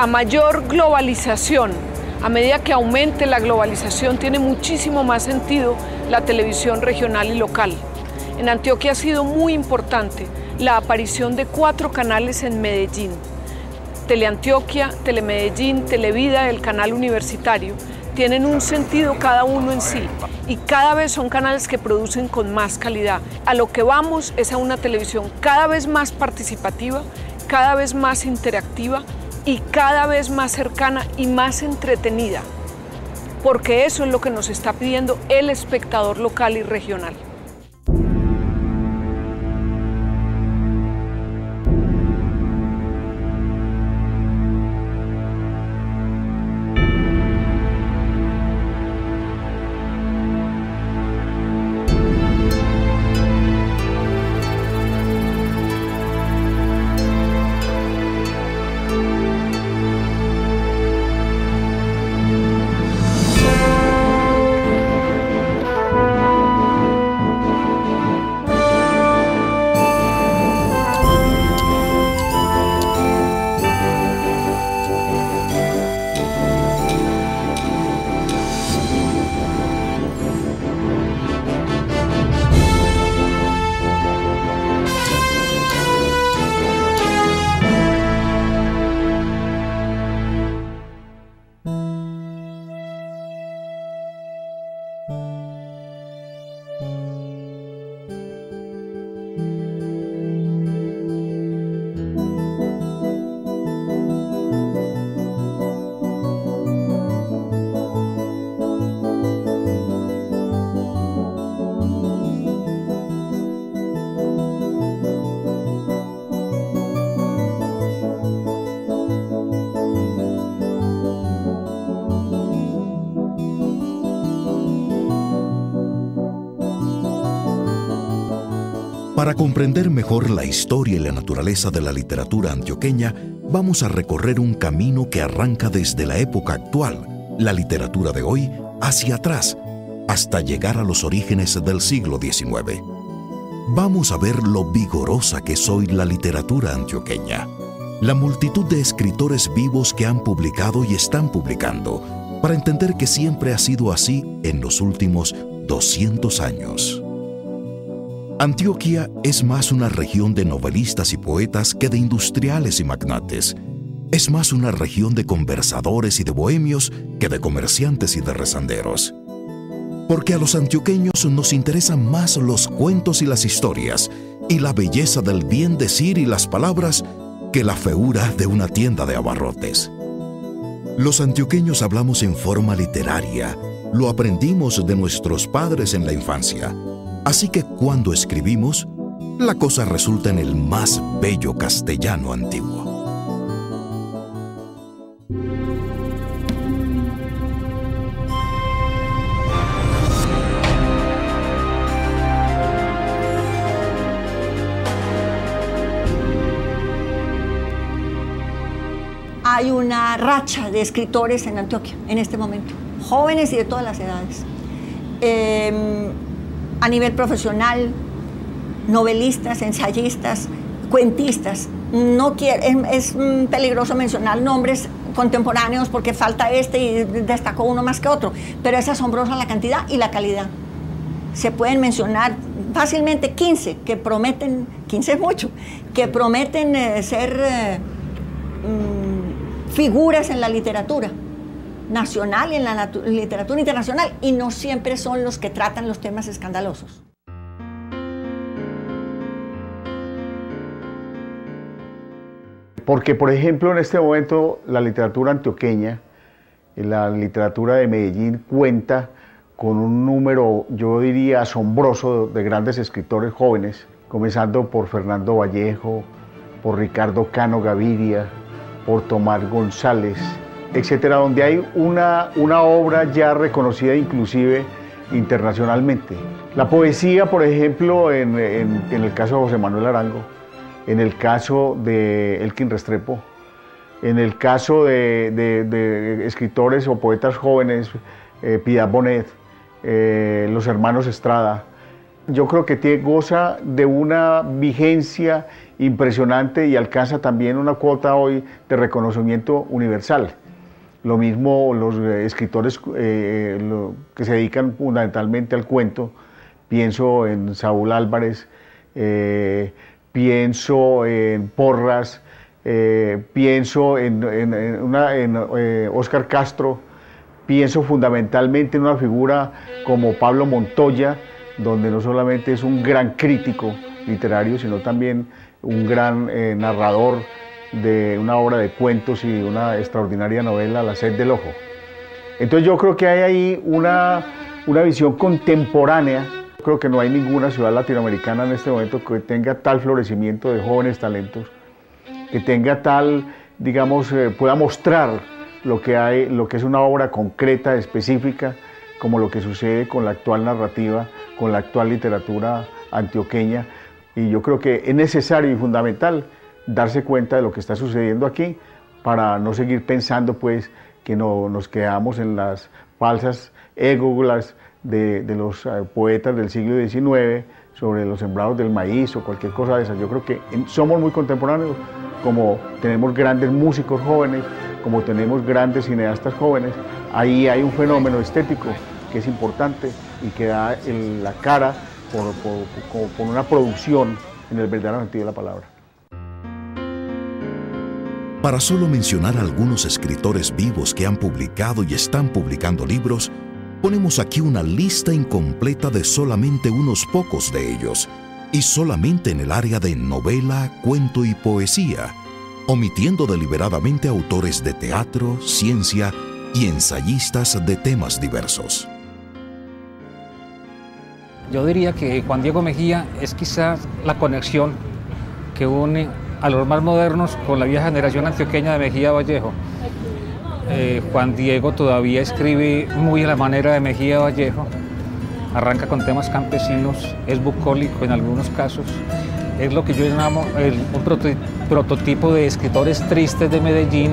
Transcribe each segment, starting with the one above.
A mayor globalización, a medida que aumente la globalización, tiene muchísimo más sentido la televisión regional y local. En Antioquia ha sido muy importante la aparición de 4 canales en Medellín: Teleantioquia, Telemedellín, Televida, el canal universitario. Tienen un sentido cada uno en sí y cada vez son canales que producen con más calidad. A lo que vamos es a una televisión cada vez más participativa, cada vez más interactiva y cada vez más cercana y más entretenida, porque eso es lo que nos está pidiendo el espectador local y regional. Para comprender mejor la historia y la naturaleza de la literatura antioqueña, vamos a recorrer un camino que arranca desde la época actual, la literatura de hoy, hacia atrás, hasta llegar a los orígenes del siglo XIX. Vamos a ver lo vigorosa que es hoy la literatura antioqueña, la multitud de escritores vivos que han publicado y están publicando, para entender que siempre ha sido así en los últimos 200 años. Antioquia es más una región de novelistas y poetas que de industriales y magnates. Es más una región de conversadores y de bohemios que de comerciantes y de rezanderos. Porque a los antioqueños nos interesan más los cuentos y las historias, y la belleza del bien decir y las palabras, que la feura de una tienda de abarrotes. Los antioqueños hablamos en forma literaria, lo aprendimos de nuestros padres en la infancia. Así que cuando escribimos, la cosa resulta en el más bello castellano antiguo. Hay una racha de escritores en Antioquia en este momento, jóvenes y de todas las edades. A nivel profesional, novelistas, ensayistas, cuentistas. No quiero, es peligroso mencionar nombres contemporáneos porque falta este y destacó uno más que otro, pero es asombrosa la cantidad y la calidad. Se pueden mencionar fácilmente 15 que prometen, 15 es mucho, que prometen ser figuras en la literatura nacional y en la literatura internacional, y no siempre son los que tratan los temas escandalosos. Porque, por ejemplo, en este momento la literatura antioqueña, la literatura de Medellín cuenta con un número, yo diría, asombroso de grandes escritores jóvenes, comenzando por Fernando Vallejo, por Ricardo Cano Gaviria, por Tomás González, etcétera, donde hay una obra ya reconocida inclusive internacionalmente. La poesía, por ejemplo, en el caso de José Manuel Arango, en el caso de Elkin Restrepo, en el caso de escritores o poetas jóvenes, Piedad Bonet, los hermanos Estrada, Yo creo que goza de una vigencia impresionante y alcanza también una cuota hoy de reconocimiento universal. Lo mismo los escritores que se dedican fundamentalmente al cuento. Pienso en Saúl Álvarez, pienso en Porras, pienso en Óscar Castro, pienso fundamentalmente en una figura como Pablo Montoya, donde no solamente es un gran crítico literario, sino también un gran narrador de una obra de cuentos y una extraordinaria novela, La sed del ojo. Entonces yo creo que hay ahí una visión contemporánea. Creo que no hay ninguna ciudad latinoamericana en este momento que tenga tal florecimiento de jóvenes talentos, que tenga tal, digamos, pueda mostrar lo que es una obra concreta, específica, como lo que sucede con la actual narrativa, con la actual literatura antioqueña. Y yo creo que es necesario y fundamental darse cuenta de lo que está sucediendo aquí para no seguir pensando pues que nos quedamos en las falsas églogas de los poetas del siglo XIX sobre los sembrados del maíz o cualquier cosa de esas. Yo creo que somos muy contemporáneos, como tenemos grandes músicos jóvenes, como tenemos grandes cineastas jóvenes. Ahí hay un fenómeno estético que es importante y que da la cara por una producción en el verdadero sentido de la palabra. Para solo mencionar algunos escritores vivos que han publicado y están publicando libros, ponemos aquí una lista incompleta de solamente unos pocos de ellos, y solamente en el área de novela, cuento y poesía, omitiendo deliberadamente autores de teatro, ciencia y ensayistas de temas diversos. Yo diría que Juan Diego Mejía es quizás la conexión que une a los más modernos con la vieja generación antioqueña de Mejía Vallejo. Juan Diego todavía escribe muy a la manera de Mejía Vallejo, arranca con temas campesinos, es bucólico en algunos casos, es lo que yo llamo un prototipo de escritores tristes de Medellín,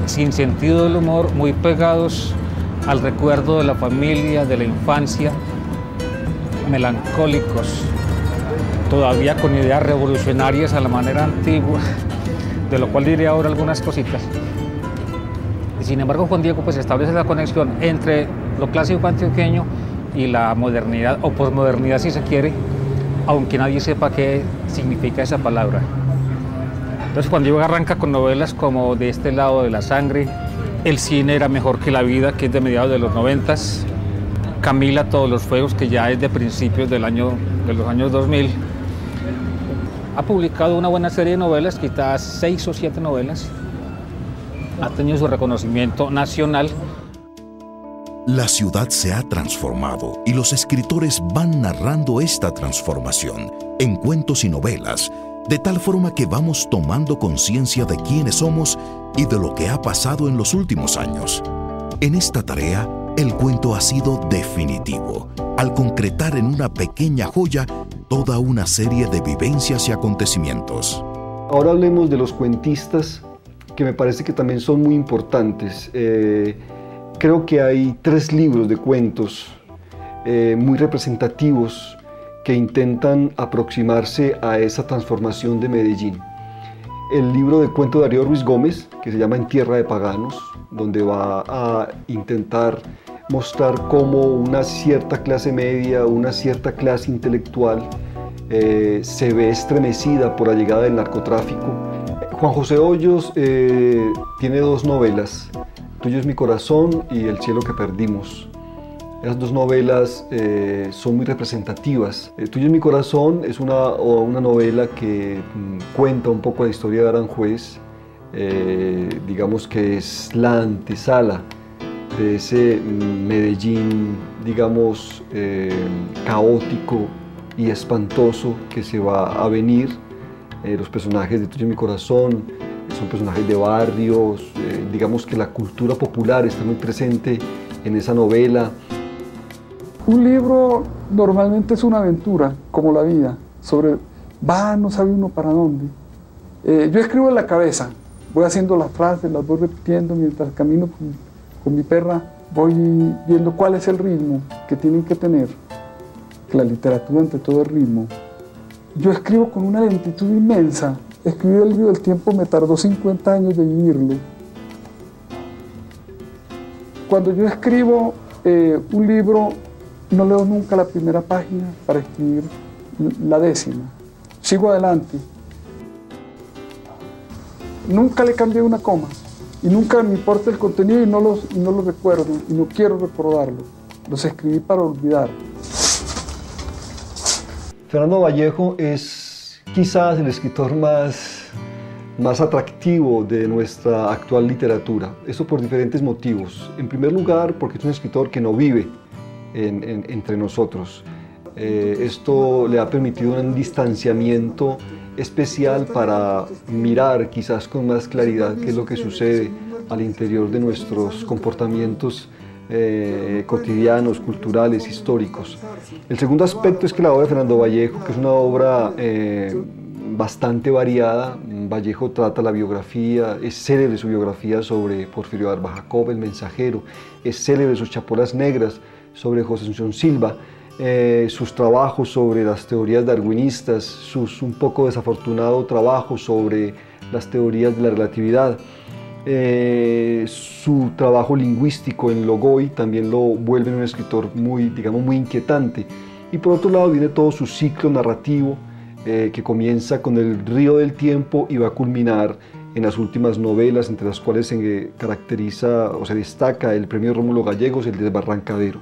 sin sentido del humor, muy pegados al recuerdo de la familia, de la infancia, melancólicos, todavía con ideas revolucionarias a la manera antigua, de lo cual diré ahora algunas cositas. Sin embargo, Juan Diego pues establece la conexión entre lo clásico antioqueño y la modernidad, o posmodernidad si se quiere, aunque nadie sepa qué significa esa palabra. Entonces Juan Diego arranca con novelas como De este lado de la sangre, El cine era mejor que la vida, que es de mediados de los 90s, Camila Todos los fuegos, que ya es de principios de los años 2000. Ha publicado una buena serie de novelas, quizás 6 o 7 novelas. Ha tenido su reconocimiento nacional. La ciudad se ha transformado y los escritores van narrando esta transformación en cuentos y novelas, de tal forma que vamos tomando conciencia de quiénes somos y de lo que ha pasado en los últimos años. En esta tarea, el cuento ha sido definitivo, al concretar en una pequeña joya toda una serie de vivencias y acontecimientos. Ahora hablemos de los cuentistas, que me parece que también son muy importantes. Creo que hay 3 libros de cuentos muy representativos que intentan aproximarse a esa transformación de Medellín. El libro de cuento de Darío Ruiz Gómez, que se llama En tierra de paganos, donde va a intentar mostrar cómo una cierta clase media, una cierta clase intelectual se ve estremecida por la llegada del narcotráfico. Juan José Hoyos tiene 2 novelas, Tuyo es mi corazón y El cielo que perdimos. Esas 2 novelas son muy representativas. Tuyo es mi corazón es una novela que cuenta un poco la historia de Aranjuez, digamos que es la antesala de ese Medellín, digamos, caótico y espantoso que se va a venir. Los personajes de Tuyo es mi corazón son personajes de barrios, digamos que la cultura popular está muy presente en esa novela. Un libro normalmente es una aventura, como la vida, no sabe uno para dónde. Yo escribo en la cabeza, voy haciendo las frases, las voy repitiendo mientras camino con mi perra, voy viendo cuál es el ritmo que tienen que tener. que la literatura ante todo es ritmo. Yo escribo con una lentitud inmensa. Escribir el libro del tiempo me tardó 50 años de vivirlo. Cuando yo escribo un libro, no leo nunca la primera página para escribir la 10ª. Sigo adelante. Nunca le cambié una coma y nunca me importa el contenido y no lo recuerdo y no quiero recordarlo. Los escribí para olvidar. Fernando Vallejo es quizás el escritor más atractivo de nuestra actual literatura. Eso por diferentes motivos. En primer lugar, porque es un escritor que no vive entre nosotros. Esto le ha permitido un distanciamiento especial para mirar quizás con más claridad qué es lo que sucede al interior de nuestros comportamientos cotidianos, culturales, históricos. El segundo aspecto es que la obra de Fernando Vallejo, que es una obra bastante variada. Vallejo trata la biografía, es célebre su biografía sobre Porfirio Barba Jacob, el mensajero, es célebre sus chapolas negras sobre José Asunción Silva, sus trabajos sobre las teorías darwinistas, sus un poco desafortunado trabajo sobre las teorías de la relatividad, su trabajo lingüístico en Logoy también lo vuelve un escritor muy inquietante. Y por otro lado viene todo su ciclo narrativo que comienza con El río del tiempo y va a culminar en las últimas novelas, entre las cuales se caracteriza o se destaca el premio Rómulo Gallegos, El desbarrancadero.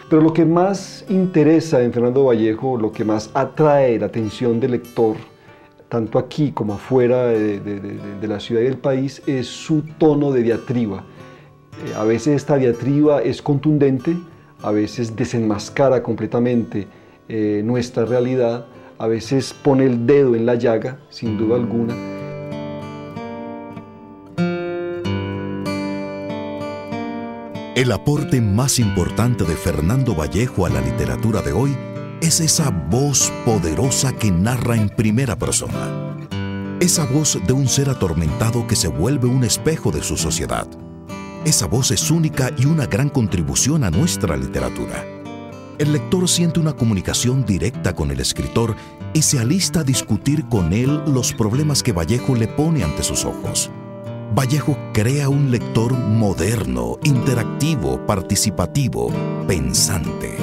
Pero lo que más interesa en Fernando Vallejo, lo que más atrae la atención del lector, tanto aquí como afuera de la ciudad y del país, es su tono de diatriba. A veces esta diatriba es contundente, a veces desenmascara completamente nuestra realidad, a veces pone el dedo en la llaga, sin duda alguna. El aporte más importante de Fernando Vallejo a la literatura de hoy es esa voz poderosa que narra en primera persona. Esa voz de un ser atormentado que se vuelve un espejo de su sociedad. Esa voz es única y una gran contribución a nuestra literatura. El lector siente una comunicación directa con el escritor y se alista a discutir con él los problemas que Vallejo le pone ante sus ojos. Vallejo crea un lector moderno, interactivo, participativo, pensante.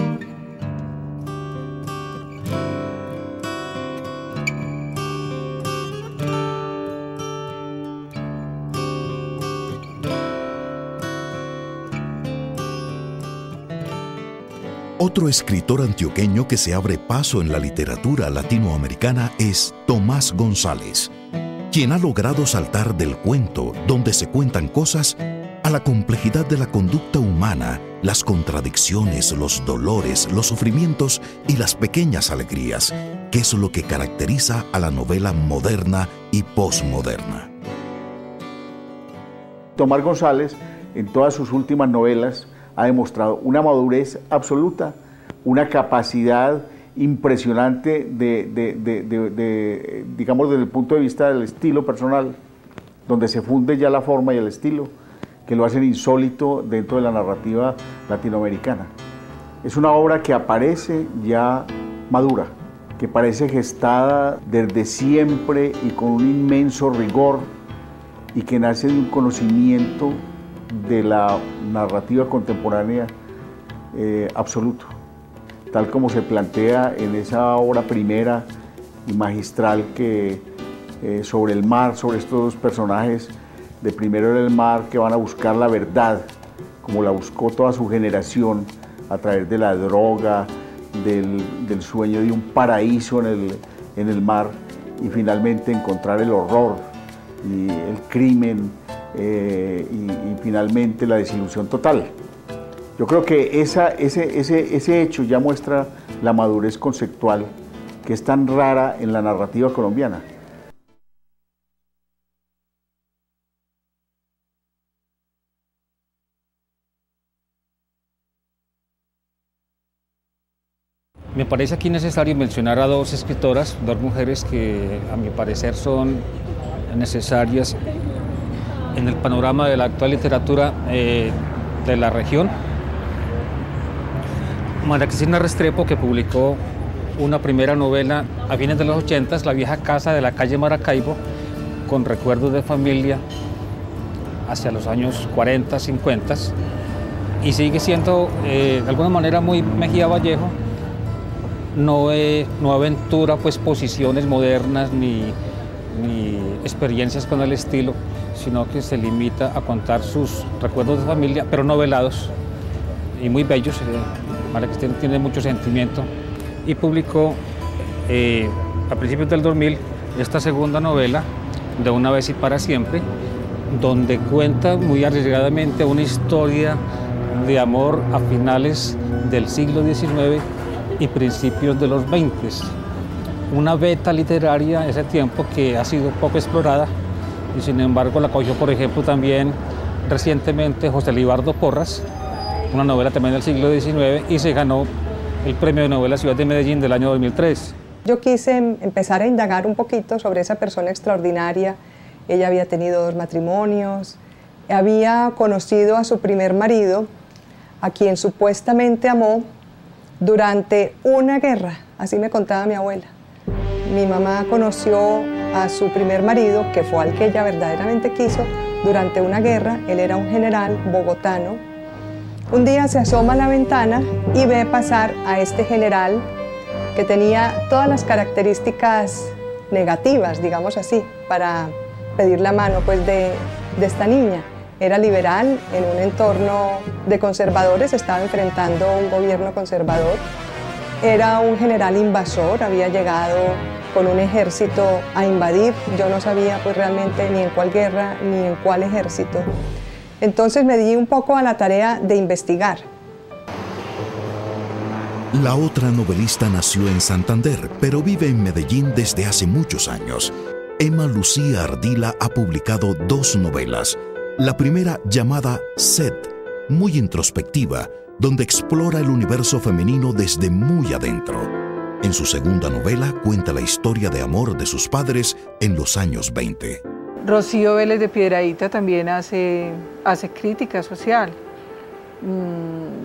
Otro escritor antioqueño que se abre paso en la literatura latinoamericana es Tomás González, quien ha logrado saltar del cuento, donde se cuentan cosas, a la complejidad de la conducta humana, las contradicciones, los dolores, los sufrimientos y las pequeñas alegrías, que es lo que caracteriza a la novela moderna y posmoderna. Tomás González, en todas sus últimas novelas, ha demostrado una madurez absoluta, una capacidad impresionante digamos, desde el punto de vista del estilo personal, donde se funde ya la forma y el estilo, que lo hacen insólito dentro de la narrativa latinoamericana. Es una obra que aparece ya madura, que parece gestada desde siempre y con un inmenso rigor, y que nace de un conocimiento de la narrativa contemporánea absoluto, tal como se plantea en esa obra primera y magistral que sobre el mar, sobre estos dos personajes de Primero en el mar, que van a buscar la verdad, como la buscó toda su generación a través de la droga, del sueño de un paraíso en el mar, y finalmente encontrar el horror y el crimen, y finalmente la desilusión total. Yo creo que ese hecho ya muestra la madurez conceptual que es tan rara en la narrativa colombiana. Me parece aquí necesario mencionar a dos escritoras, dos mujeres que a mi parecer son necesarias en el panorama de la actual literatura de la región. María Cristina Restrepo, que publicó una primera novela a fines de los 80, La vieja casa de la calle Maracaibo, con recuerdos de familia hacia los años 40, 50, y sigue siendo de alguna manera muy Mejía Vallejo. No aventura pues posiciones modernas ni experiencias con el estilo, sino que se limita a contar sus recuerdos de familia, pero novelados y muy bellos. María Cristina tiene mucho sentimiento y publicó a principios del 2000 esta segunda novela, De una vez y para siempre, donde cuenta muy arriesgadamente una historia de amor a finales del siglo XIX y principios de los 20. Una beta literaria ese tiempo que ha sido poco explorada y sin embargo la cogió, por ejemplo, también recientemente José Libardo Porras, una novela también del siglo XIX, y se ganó el premio de novela Ciudad de Medellín del año 2003. Yo quise empezar a indagar un poquito sobre esa persona extraordinaria. Ella había tenido 2 matrimonios, había conocido a su primer marido, a quien supuestamente amó durante una guerra, así me contaba mi abuela. Mi mamá conoció a su primer marido, que fue al que ella verdaderamente quiso, durante una guerra. Él era un general bogotano. Un día se asoma a la ventana y ve pasar a este general que tenía todas las características negativas, digamos así, para pedir la mano pues, de esta niña. Era liberal en un entorno de conservadores, estaba enfrentando un gobierno conservador. Era un general invasor, había llegado con un ejército a invadir. Yo no sabía pues, realmente ni en cuál guerra ni en cuál ejército. Entonces me di un poco a la tarea de investigar. La otra novelista nació en Santander, pero vive en Medellín desde hace muchos años. Emma Lucía Ardila ha publicado 2 novelas. La primera, llamada Sed, muy introspectiva, donde explora el universo femenino desde muy adentro. En su segunda novela cuenta la historia de amor de sus padres en los años 20. Rocío Vélez de Piedrahíta también hace crítica social,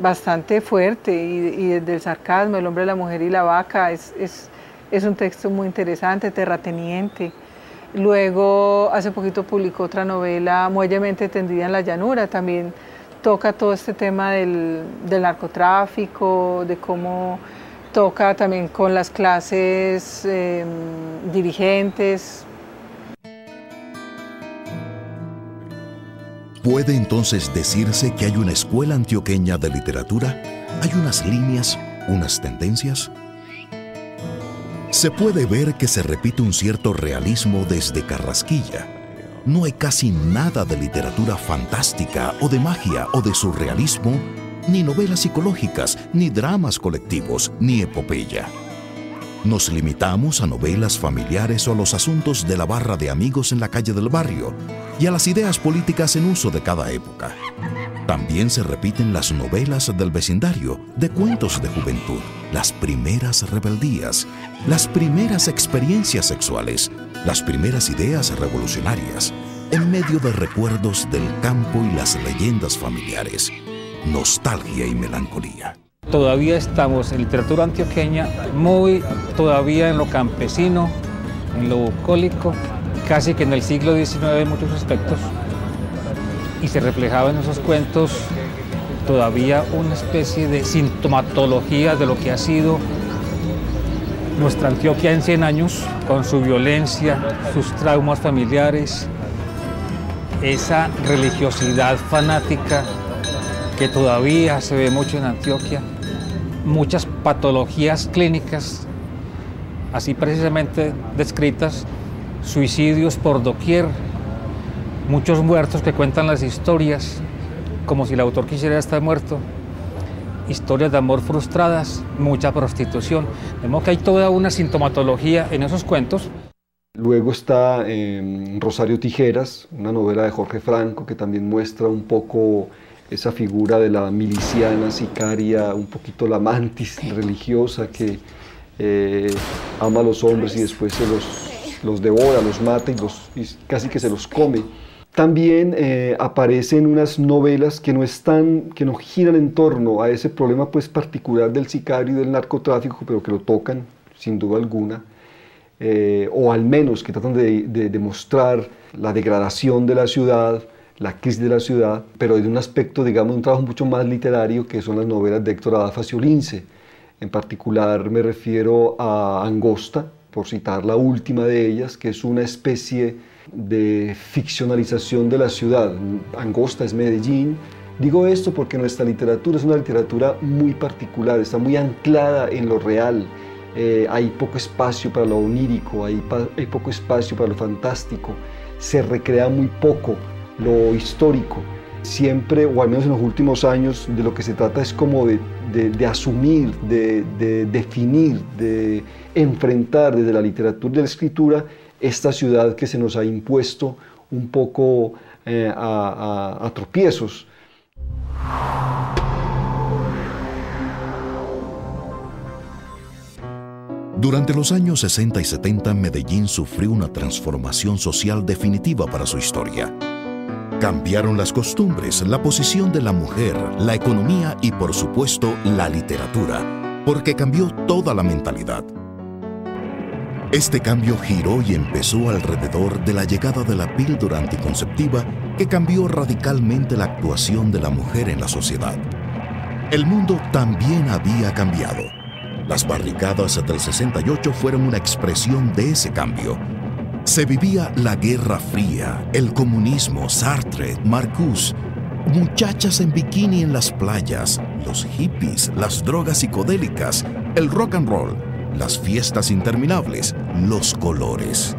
bastante fuerte, y desde el sarcasmo, El hombre, la mujer y la vaca, es un texto muy interesante, terrateniente. Luego, hace poquito publicó otra novela, Muellemente tendida en la llanura, también toca todo este tema del narcotráfico, de cómo toca también con las clases dirigentes. ¿Puede entonces decirse que hay una escuela antioqueña de literatura? ¿Hay unas líneas, unas tendencias? Se puede ver que se repite un cierto realismo desde Carrasquilla. No hay casi nada de literatura fantástica o de magia o de surrealismo, ni novelas psicológicas, ni dramas colectivos, ni epopeya. Nos limitamos a novelas familiares o a los asuntos de la barra de amigos en la calle del barrio y a las ideas políticas en uso de cada época. También se repiten las novelas del vecindario, de cuentos de juventud, las primeras rebeldías, las primeras experiencias sexuales, las primeras ideas revolucionarias, en medio de recuerdos del campo y las leyendas familiares, nostalgia y melancolía. Todavía estamos en literatura antioqueña muy todavía en lo campesino, en lo bucólico, casi que en el siglo XIX en muchos aspectos, y se reflejaba en esos cuentos todavía una especie de sintomatología de lo que ha sido nuestra Antioquia en 100 años, con su violencia, sus traumas familiares, esa religiosidad fanática que todavía se ve mucho en Antioquia, muchas patologías clínicas, así precisamente descritas, suicidios por doquier, muchos muertos que cuentan las historias como si el autor quisiera estar muerto, historias de amor frustradas, mucha prostitución. De modo que hay toda una sintomatología en esos cuentos. Luego está Rosario Tijeras, una novela de Jorge Franco que también muestra un poco esa figura de la miliciana sicaria, un poquito la mantis religiosa que ama a los hombres y después los devora, los mata y casi que se los come. También aparecen unas novelas que no giran en torno a ese problema pues particular del sicario y del narcotráfico, pero que lo tocan sin duda alguna, o al menos que tratan de demostrar la degradación de la ciudad, la crisis de la ciudad, pero desde un aspecto, digamos, un trabajo mucho más literario, que son las novelas de Héctor Abad Faciolince. En particular me refiero a Angosta, por citar la última de ellas, que es una especie de ficcionalización de la ciudad. Angosta es Medellín. Digo esto porque nuestra literatura es una literatura muy particular, está muy anclada en lo real. Hay poco espacio para lo onírico, hay poco espacio para lo fantástico, se recrea muy poco lo histórico. Siempre, o al menos en los últimos años, de lo que se trata es como de asumir, de definir, de enfrentar desde la literatura y de la escritura esta ciudad que se nos ha impuesto un poco a tropiezos. Durante los años 60 y 70, Medellín sufrió una transformación social definitiva para su historia. Cambiaron las costumbres, la posición de la mujer, la economía y, por supuesto, la literatura, porque cambió toda la mentalidad. Este cambio giró y empezó alrededor de la llegada de la píldora anticonceptiva, que cambió radicalmente la actuación de la mujer en la sociedad. El mundo también había cambiado. Las barricadas del 68 fueron una expresión de ese cambio. Se vivía la Guerra Fría, el comunismo, Sartre, Marcuse, muchachas en bikini en las playas, los hippies, las drogas psicodélicas, el rock and roll, las fiestas interminables, los colores.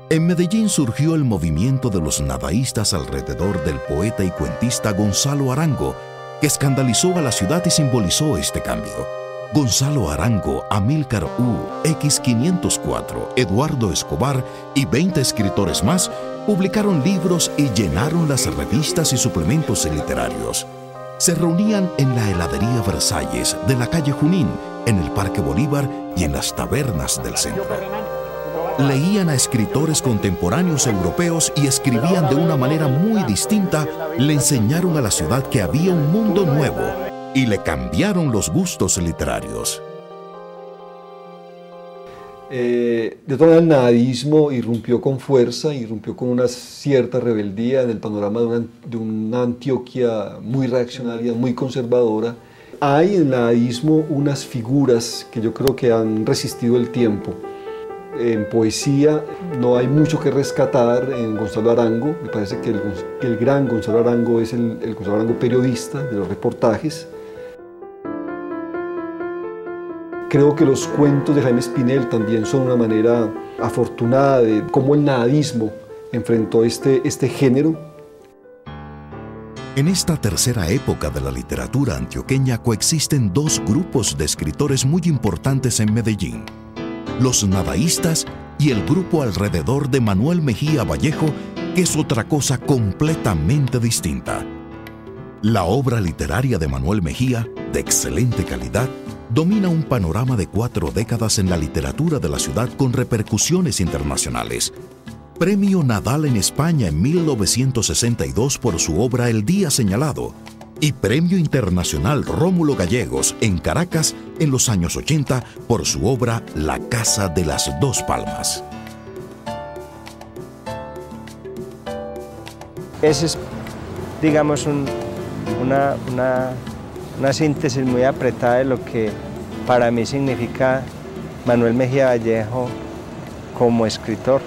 En Medellín surgió el movimiento de los nadaístas alrededor del poeta y cuentista Gonzalo Arango, que escandalizó a la ciudad y simbolizó este cambio. Gonzalo Arango, Amílcar U, X504, Eduardo Escobar y 20 escritores más publicaron libros y llenaron las revistas y suplementos literarios. Se reunían en la heladería Versalles de la calle Junín, en el Parque Bolívar y en las tabernas del centro. Leían a escritores contemporáneos europeos y escribían de una manera muy distinta. Le enseñaron a la ciudad que había un mundo nuevo y le cambiaron los gustos literarios. De todas maneras, el nadaísmo irrumpió con fuerza, irrumpió con una cierta rebeldía en el panorama de una Antioquia muy reaccionaria, muy conservadora. Hay en el nadaísmo unas figuras que yo creo que han resistido el tiempo. En poesía no hay mucho que rescatar en Gonzalo Arango. Me parece que el gran Gonzalo Arango es el Gonzalo Arango periodista de los reportajes. Creo que los cuentos de Jaime Espinel también son una manera afortunada de cómo el nadaísmo enfrentó este género. En esta tercera época de la literatura antioqueña coexisten dos grupos de escritores muy importantes en Medellín: los nadaístas y el grupo alrededor de Manuel Mejía Vallejo, que es otra cosa completamente distinta. La obra literaria de Manuel Mejía, de excelente calidad, domina un panorama de 4 décadas en la literatura de la ciudad con repercusiones internacionales. Premio Nadal en España en 1962 por su obra El Día Señalado y Premio Internacional Rómulo Gallegos en Caracas en los años 80 por su obra La Casa de las Dos Palmas. Ese es, digamos, una síntesis muy apretada de lo que para mí significa Manuel Mejía Vallejo como escritor,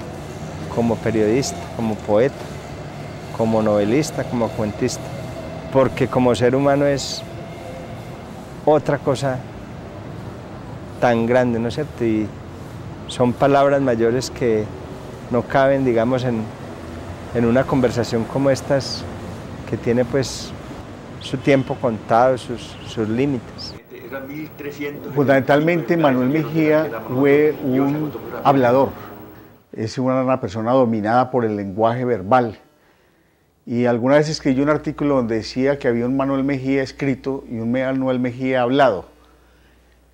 como periodista, como poeta, como novelista, como cuentista, porque como ser humano es otra cosa tan grande, ¿no es cierto? Y son palabras mayores que no caben, digamos, en una conversación como estas, que tiene pues su tiempo contado, sus límites. Fundamentalmente Manuel Mejía fue un hablador, es una persona dominada por el lenguaje verbal. Y alguna vez escribí un artículo donde decía que había un Manuel Mejía escrito y un Manuel Mejía hablado,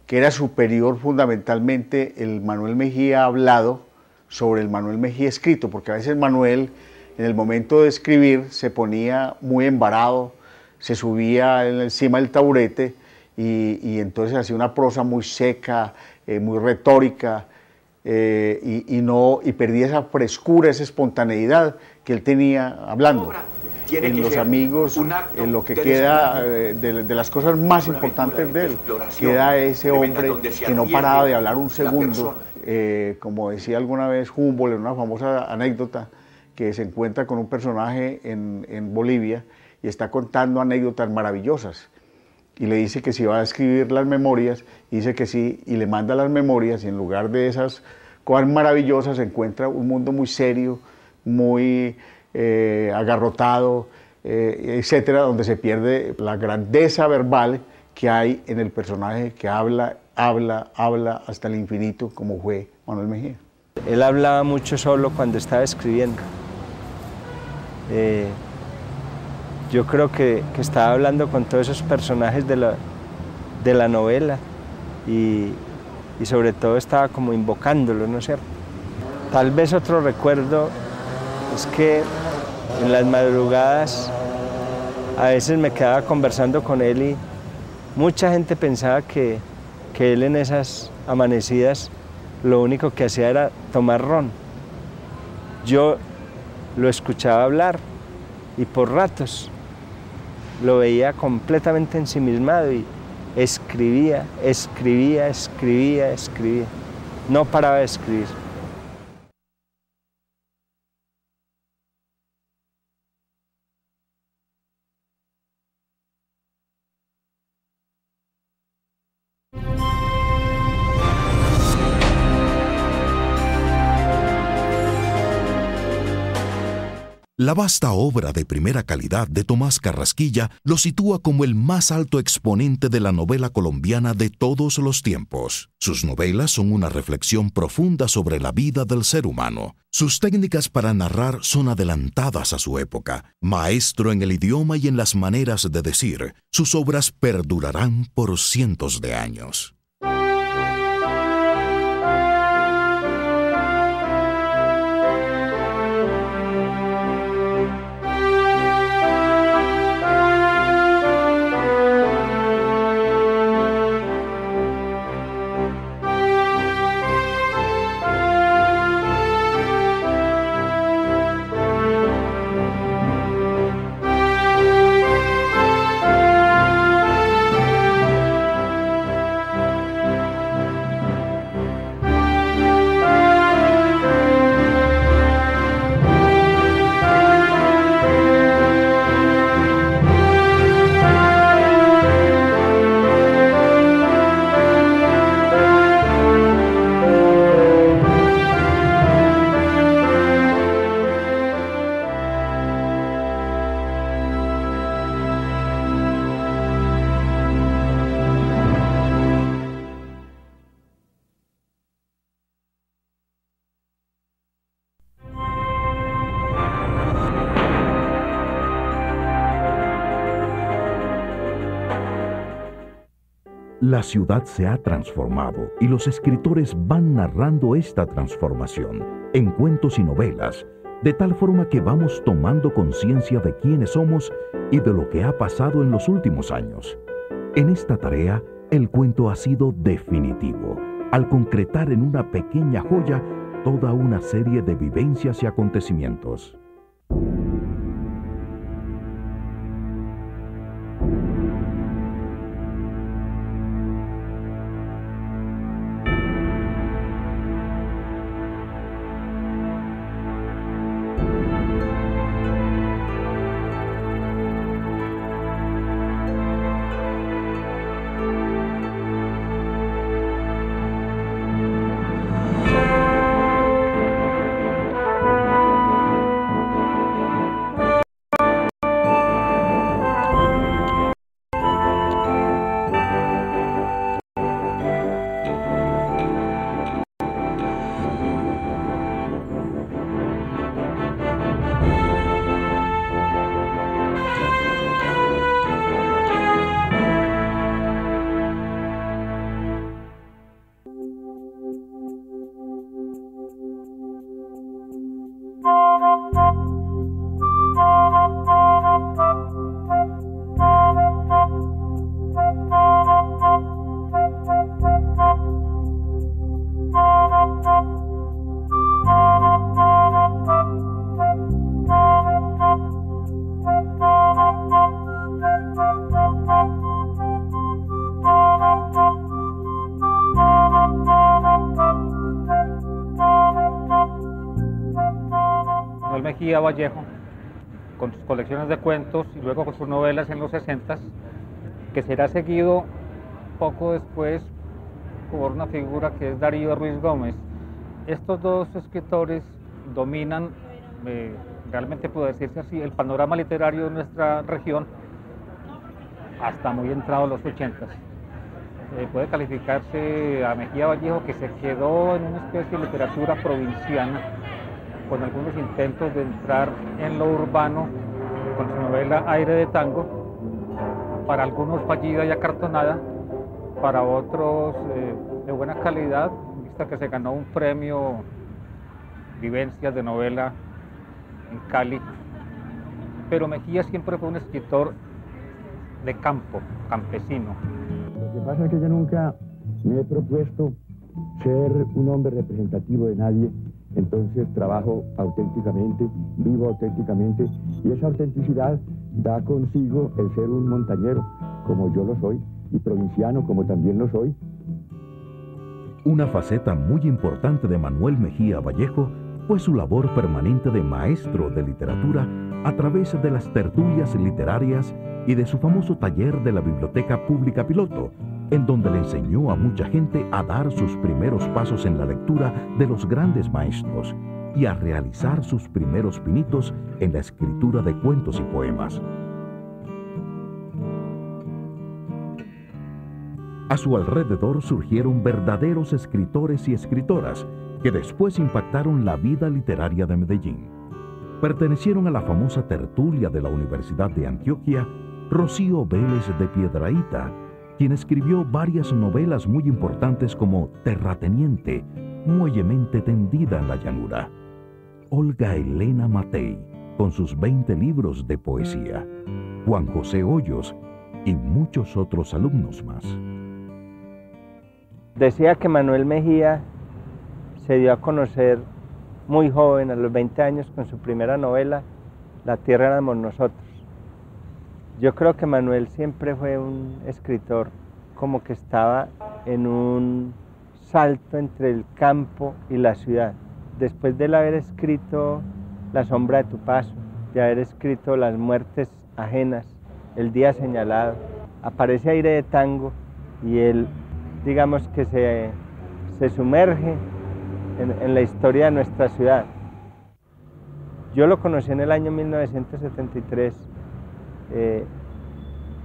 que era superior fundamentalmente el Manuel Mejía hablado sobre el Manuel Mejía escrito, porque a veces Manuel en el momento de escribir se ponía muy embarado, se subía encima del taburete y entonces hacía una prosa muy seca, muy retórica, y perdía esa frescura, esa espontaneidad que él tenía hablando. En Los Amigos, en lo que queda de las cosas más importantes de él, queda ese hombre que no paraba de hablar un segundo, como decía alguna vez Humboldt en una famosa anécdota, que se encuentra con un personaje en Bolivia y está contando anécdotas maravillosas. Y le dice que si va a escribir las memorias, y dice que sí, y le manda las memorias, y en lugar de esas cosas maravillosas se encuentra un mundo muy serio, muy agarrotado, etcétera, donde se pierde la grandeza verbal que hay en el personaje que habla hasta el infinito, como fue Manuel Mejía. Él hablaba mucho solo cuando estaba escribiendo. Yo creo que estaba hablando con todos esos personajes de la novela y sobre todo estaba como invocándolos, ¿no es cierto? Tal vez otro recuerdo es que en las madrugadas a veces me quedaba conversando con él y mucha gente pensaba que él en esas amanecidas lo único que hacía era tomar ron. Yo lo escuchaba hablar y por ratos lo veía completamente ensimismado y escribía. No paraba de escribir. La vasta obra de primera calidad de Tomás Carrasquilla lo sitúa como el más alto exponente de la novela colombiana de todos los tiempos. Sus novelas son una reflexión profunda sobre la vida del ser humano. Sus técnicas para narrar son adelantadas a su época. Maestro en el idioma y en las maneras de decir, sus obras perdurarán por cientos de años. La ciudad se ha transformado y los escritores van narrando esta transformación en cuentos y novelas, de tal forma que vamos tomando conciencia de quiénes somos y de lo que ha pasado en los últimos años. En esta tarea, el cuento ha sido definitivo, al concretar en una pequeña joya toda una serie de vivencias y acontecimientos. Mejía Vallejo, con sus colecciones de cuentos y luego con sus novelas en los 60s, que será seguido poco después por una figura que es Darío Ruiz Gómez. Estos dos escritores dominan, realmente puede decirse así, el panorama literario de nuestra región hasta muy entrados los 80s. Puede calificarse a Mejía Vallejo, que se quedó en una especie de literatura provinciana, con algunos intentos de entrar en lo urbano con su novela Aire de Tango, para algunos fallida y acartonada, para otros de buena calidad, vista que se ganó un premio Vivencias de novela en Cali. Pero Mejía siempre fue un escritor de campo, campesino. Lo que pasa es que yo nunca me he propuesto ser un hombre representativo de nadie, entonces trabajo auténticamente, vivo auténticamente, y esa autenticidad da consigo el ser un montañero, como yo lo soy, y provinciano, como también lo soy. Una faceta muy importante de Manuel Mejía Vallejo fue su labor permanente de maestro de literatura a través de las tertulias literarias y de su famoso taller de la Biblioteca Pública Piloto, en donde le enseñó a mucha gente a dar sus primeros pasos en la lectura de los grandes maestros y a realizar sus primeros pinitos en la escritura de cuentos y poemas. A su alrededor surgieron verdaderos escritores y escritoras que después impactaron la vida literaria de Medellín. Pertenecieron a la famosa tertulia de la Universidad de Antioquia Rocío Vélez de Piedrahíta, quien escribió varias novelas muy importantes como Terrateniente, Muellemente tendida en la llanura; Olga Elena Matei, con sus 20 libros de poesía; Juan José Hoyos y muchos otros alumnos más. Decía que Manuel Mejía se dio a conocer muy joven, a los 20 años, con su primera novela, La tierra éramos nosotros. Yo creo que Manuel siempre fue un escritor como que estaba en un salto entre el campo y la ciudad. Después de él haber escrito La sombra de tu paso, de haber escrito Las muertes ajenas, El día señalado, aparece Aire de Tango y él, digamos que se sumerge en la historia de nuestra ciudad. Yo lo conocí en el año 1973,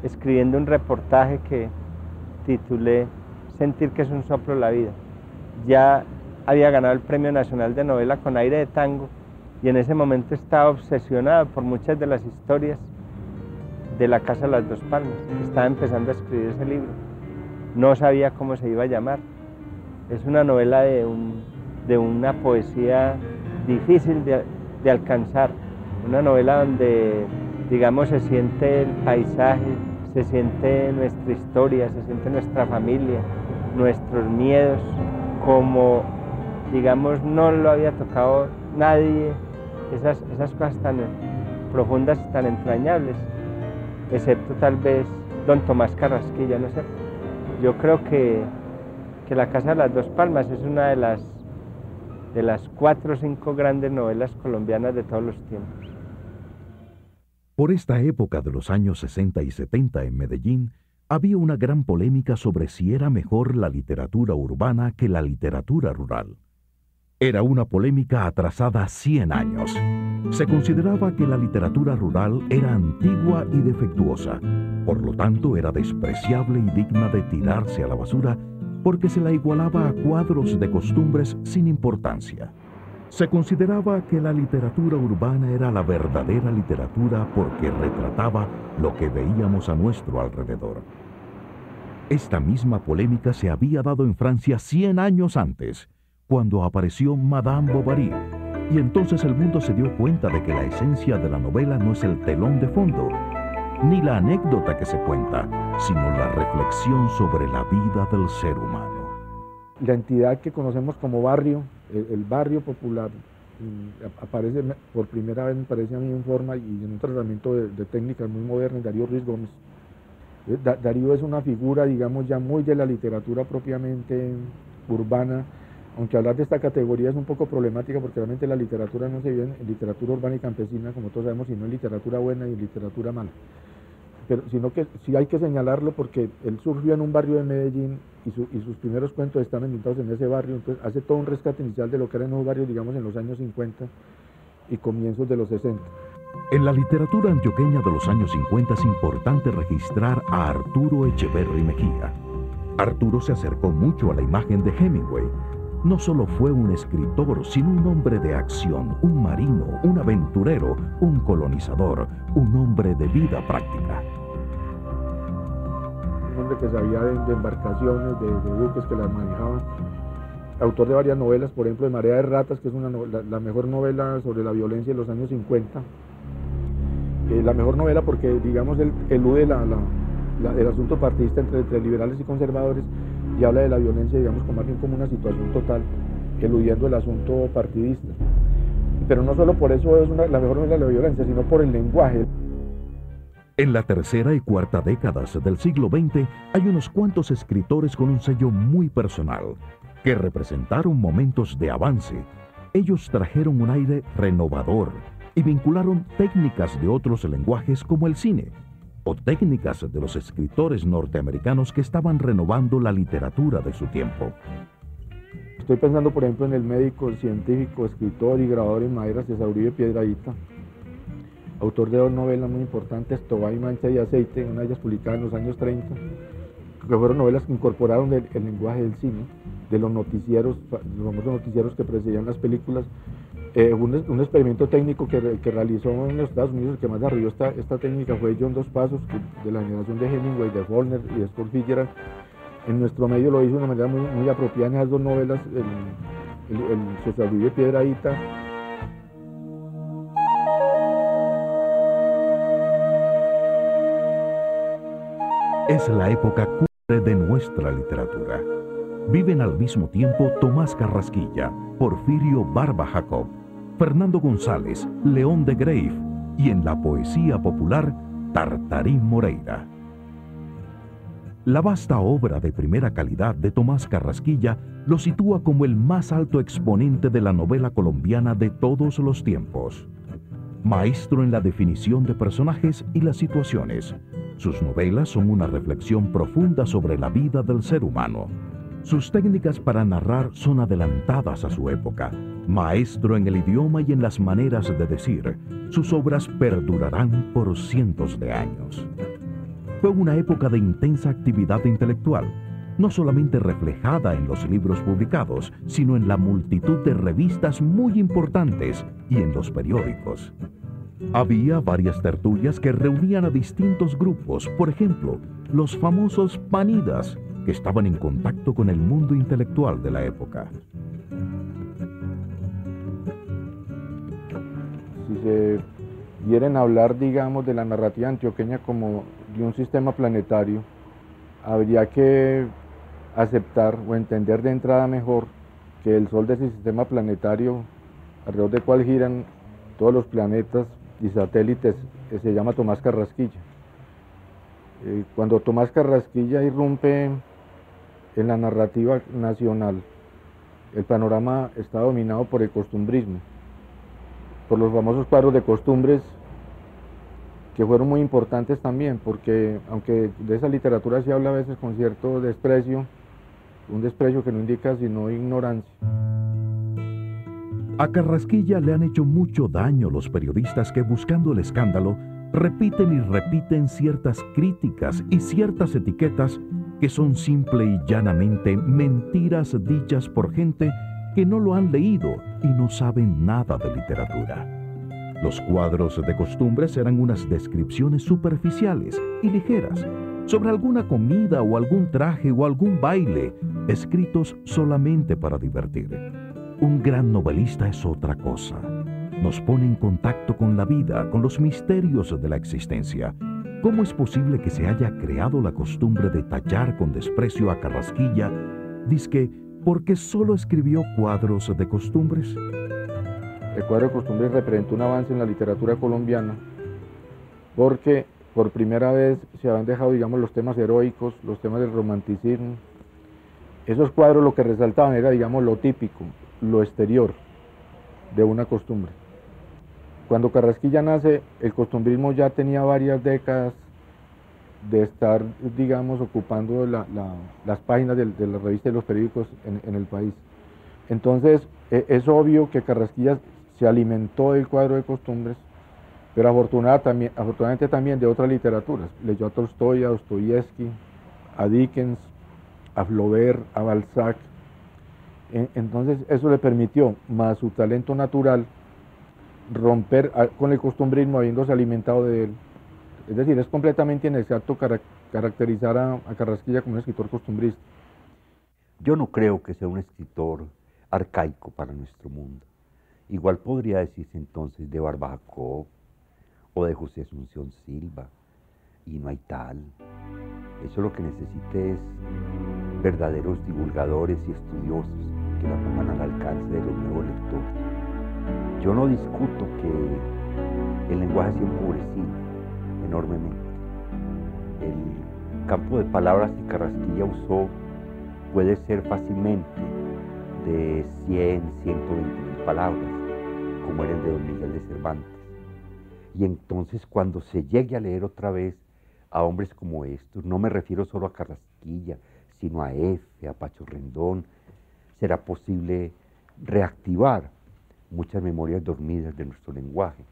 escribiendo un reportaje que titulé Sentir que es un soplo la vida. Ya había ganado el Premio Nacional de Novela con Aire de Tango y en ese momento estaba obsesionado por muchas de las historias de la Casa de las Dos Palmas. Estaba empezando a escribir ese libro. No sabía cómo se iba a llamar. Es una novela de una poesía difícil de alcanzar. Una novela donde, digamos, se siente el paisaje, se siente nuestra historia, se siente nuestra familia, nuestros miedos, como, digamos, no lo había tocado nadie, esas cosas tan profundas y tan entrañables, excepto tal vez don Tomás Carrasquilla, no sé. Yo creo que La Casa de las Dos Palmas es una de las 4 o 5 grandes novelas colombianas de todos los tiempos. Por esta época de los años 60 y 70 en Medellín, había una gran polémica sobre si era mejor la literatura urbana que la literatura rural. Era una polémica atrasada 100 años. Se consideraba que la literatura rural era antigua y defectuosa, por lo tanto era despreciable y digna de tirarse a la basura porque se la igualaba a cuadros de costumbres sin importancia. Se consideraba que la literatura urbana era la verdadera literatura porque retrataba lo que veíamos a nuestro alrededor. Esta misma polémica se había dado en Francia 100 años antes, cuando apareció Madame Bovary, y entonces el mundo se dio cuenta de que la esencia de la novela no es el telón de fondo, ni la anécdota que se cuenta, sino la reflexión sobre la vida del ser humano. La entidad que conocemos como barrio, el barrio popular, aparece por primera vez, me parece a mí, en forma y en un tratamiento de técnicas muy modernas, Darío Ruiz Gómez. Darío es una figura, digamos, ya muy de la literatura propiamente urbana, aunque hablar de esta categoría es un poco problemática porque realmente la literatura no se ve en literatura urbana y campesina, como todos sabemos, sino en literatura buena y literatura mala. Pero, sino que sí hay que señalarlo porque él surgió en un barrio de Medellín y sus primeros cuentos están ambientados en ese barrio, entonces hace todo un rescate inicial de lo que eran esos barrios, digamos, en los años 50 y comienzos de los 60. En la literatura antioqueña de los años 50 es importante registrar a Arturo Echeverry Mejía. Arturo se acercó mucho a la imagen de Hemingway. No solo fue un escritor, sino un hombre de acción, un marino, un aventurero, un colonizador, un hombre de vida práctica. Un hombre que sabía de embarcaciones, de buques que las manejaba. Autor de varias novelas, por ejemplo, de Marea de Ratas, que es la mejor novela sobre la violencia de los años 50. La mejor novela porque, digamos, él elude el asunto partidista entre liberales y conservadores y habla de la violencia, digamos, más bien como una situación total, eludiendo el asunto partidista. Pero no solo por eso es la mejor novela de la violencia, sino por el lenguaje. En la tercera y cuarta décadas del siglo XX hay unos cuantos escritores con un sello muy personal, que representaron momentos de avance. Ellos trajeron un aire renovador y vincularon técnicas de otros lenguajes como el cine, o técnicas de los escritores norteamericanos que estaban renovando la literatura de su tiempo. Estoy pensando, por ejemplo, en el médico, el científico, escritor y grabador en madera César Uribe Piedrahíta, autor de dos novelas muy importantes, Tobá y Mancha y Aceite, una de ellas publicada en los años 30, que fueron novelas que incorporaron el lenguaje del cine, de los noticieros, los famosos noticieros que precedían las películas. Un experimento técnico que realizó en los Estados Unidos, el que más desarrolló esta técnica fue John Dos Passos, de la generación de Hemingway, de Faulkner y de Scott Fitzgerald. En nuestro medio lo hizo de una manera muy apropiada en esas dos novelas, el César Uribe Piedrahíta. Es la época cumbre de nuestra literatura. Viven al mismo tiempo Tomás Carrasquilla, Porfirio Barba Jacob, Fernando González, León de Greiff y en la poesía popular, Tartarín Moreira. La vasta obra de primera calidad de Tomás Carrasquilla lo sitúa como el más alto exponente de la novela colombiana de todos los tiempos. Maestro en la definición de personajes y las situaciones, sus novelas son una reflexión profunda sobre la vida del ser humano. Sus técnicas para narrar son adelantadas a su época. Maestro en el idioma y en las maneras de decir, sus obras perdurarán por cientos de años. Fue una época de intensa actividad intelectual, no solamente reflejada en los libros publicados, sino en la multitud de revistas muy importantes y en los periódicos. Había varias tertulias que reunían a distintos grupos, por ejemplo, los famosos panidas, que estaban en contacto con el mundo intelectual de la época. Si se quieren hablar, digamos, de la narrativa antioqueña como de un sistema planetario, habría que aceptar o entender de entrada mejor que el Sol de ese sistema planetario, alrededor del cual giran todos los planetas y satélites, se llama Tomás Carrasquilla. Cuando Tomás Carrasquilla irrumpe en la narrativa nacional, el panorama está dominado por el costumbrismo, por los famosos cuadros de costumbres que fueron muy importantes también, porque aunque de esa literatura se habla a veces con cierto desprecio, un desprecio que no indica sino ignorancia. A Carrasquilla le han hecho mucho daño los periodistas que, buscando el escándalo, repiten y repiten ciertas críticas y ciertas etiquetas que son simple y llanamente mentiras dichas por gente que no lo han leído y no saben nada de literatura. Los cuadros de costumbres eran unas descripciones superficiales y ligeras sobre alguna comida o algún traje o algún baile, escritos solamente para divertir. Un gran novelista es otra cosa. Nos pone en contacto con la vida, con los misterios de la existencia. ¿Cómo es posible que se haya creado la costumbre de tachar con desprecio a Carrasquilla, dizque porque solo escribió cuadros de costumbres? El cuadro de costumbres representó un avance en la literatura colombiana, porque por primera vez se habían dejado, digamos, los temas heroicos, los temas del romanticismo, Esos cuadros lo que resaltaban era, digamos, lo típico, lo exterior de una costumbre. Cuando Carrasquilla nace, el costumbrismo ya tenía varias décadas de estar, digamos, ocupando las páginas de las revistas y los periódicos en el país. Entonces, es obvio que Carrasquilla se alimentó del cuadro de costumbres, pero afortunadamente también de otras literaturas. Leyó a Tolstoy, a Dostoyevsky, a Dickens, a Flaubert, a Balzac. Entonces eso le permitió, más su talento natural, romper con el costumbrismo habiéndose alimentado de él. Es decir, es completamente inexacto caracterizar a Carrasquilla como un escritor costumbrista. Yo no creo que sea un escritor arcaico para nuestro mundo. Igual podría decirse entonces de Barba Jacob o de José Asunción Silva, y no hay tal. Eso lo que necesita es verdaderos divulgadores y estudiosos que la pongan al alcance de los nuevos lectores. Yo no discuto que el lenguaje se ha empobrecido enormemente. El campo de palabras que Carrasquilla usó puede ser fácilmente de 100, 120.000 palabras, como era el de Don Miguel de Cervantes. Y entonces cuando se llegue a leer otra vez a hombres como estos, no me refiero solo a Carrasquilla, sino a Efe, a Pacho Rendón, será posible reactivar muchas memorias dormidas de nuestro lenguaje.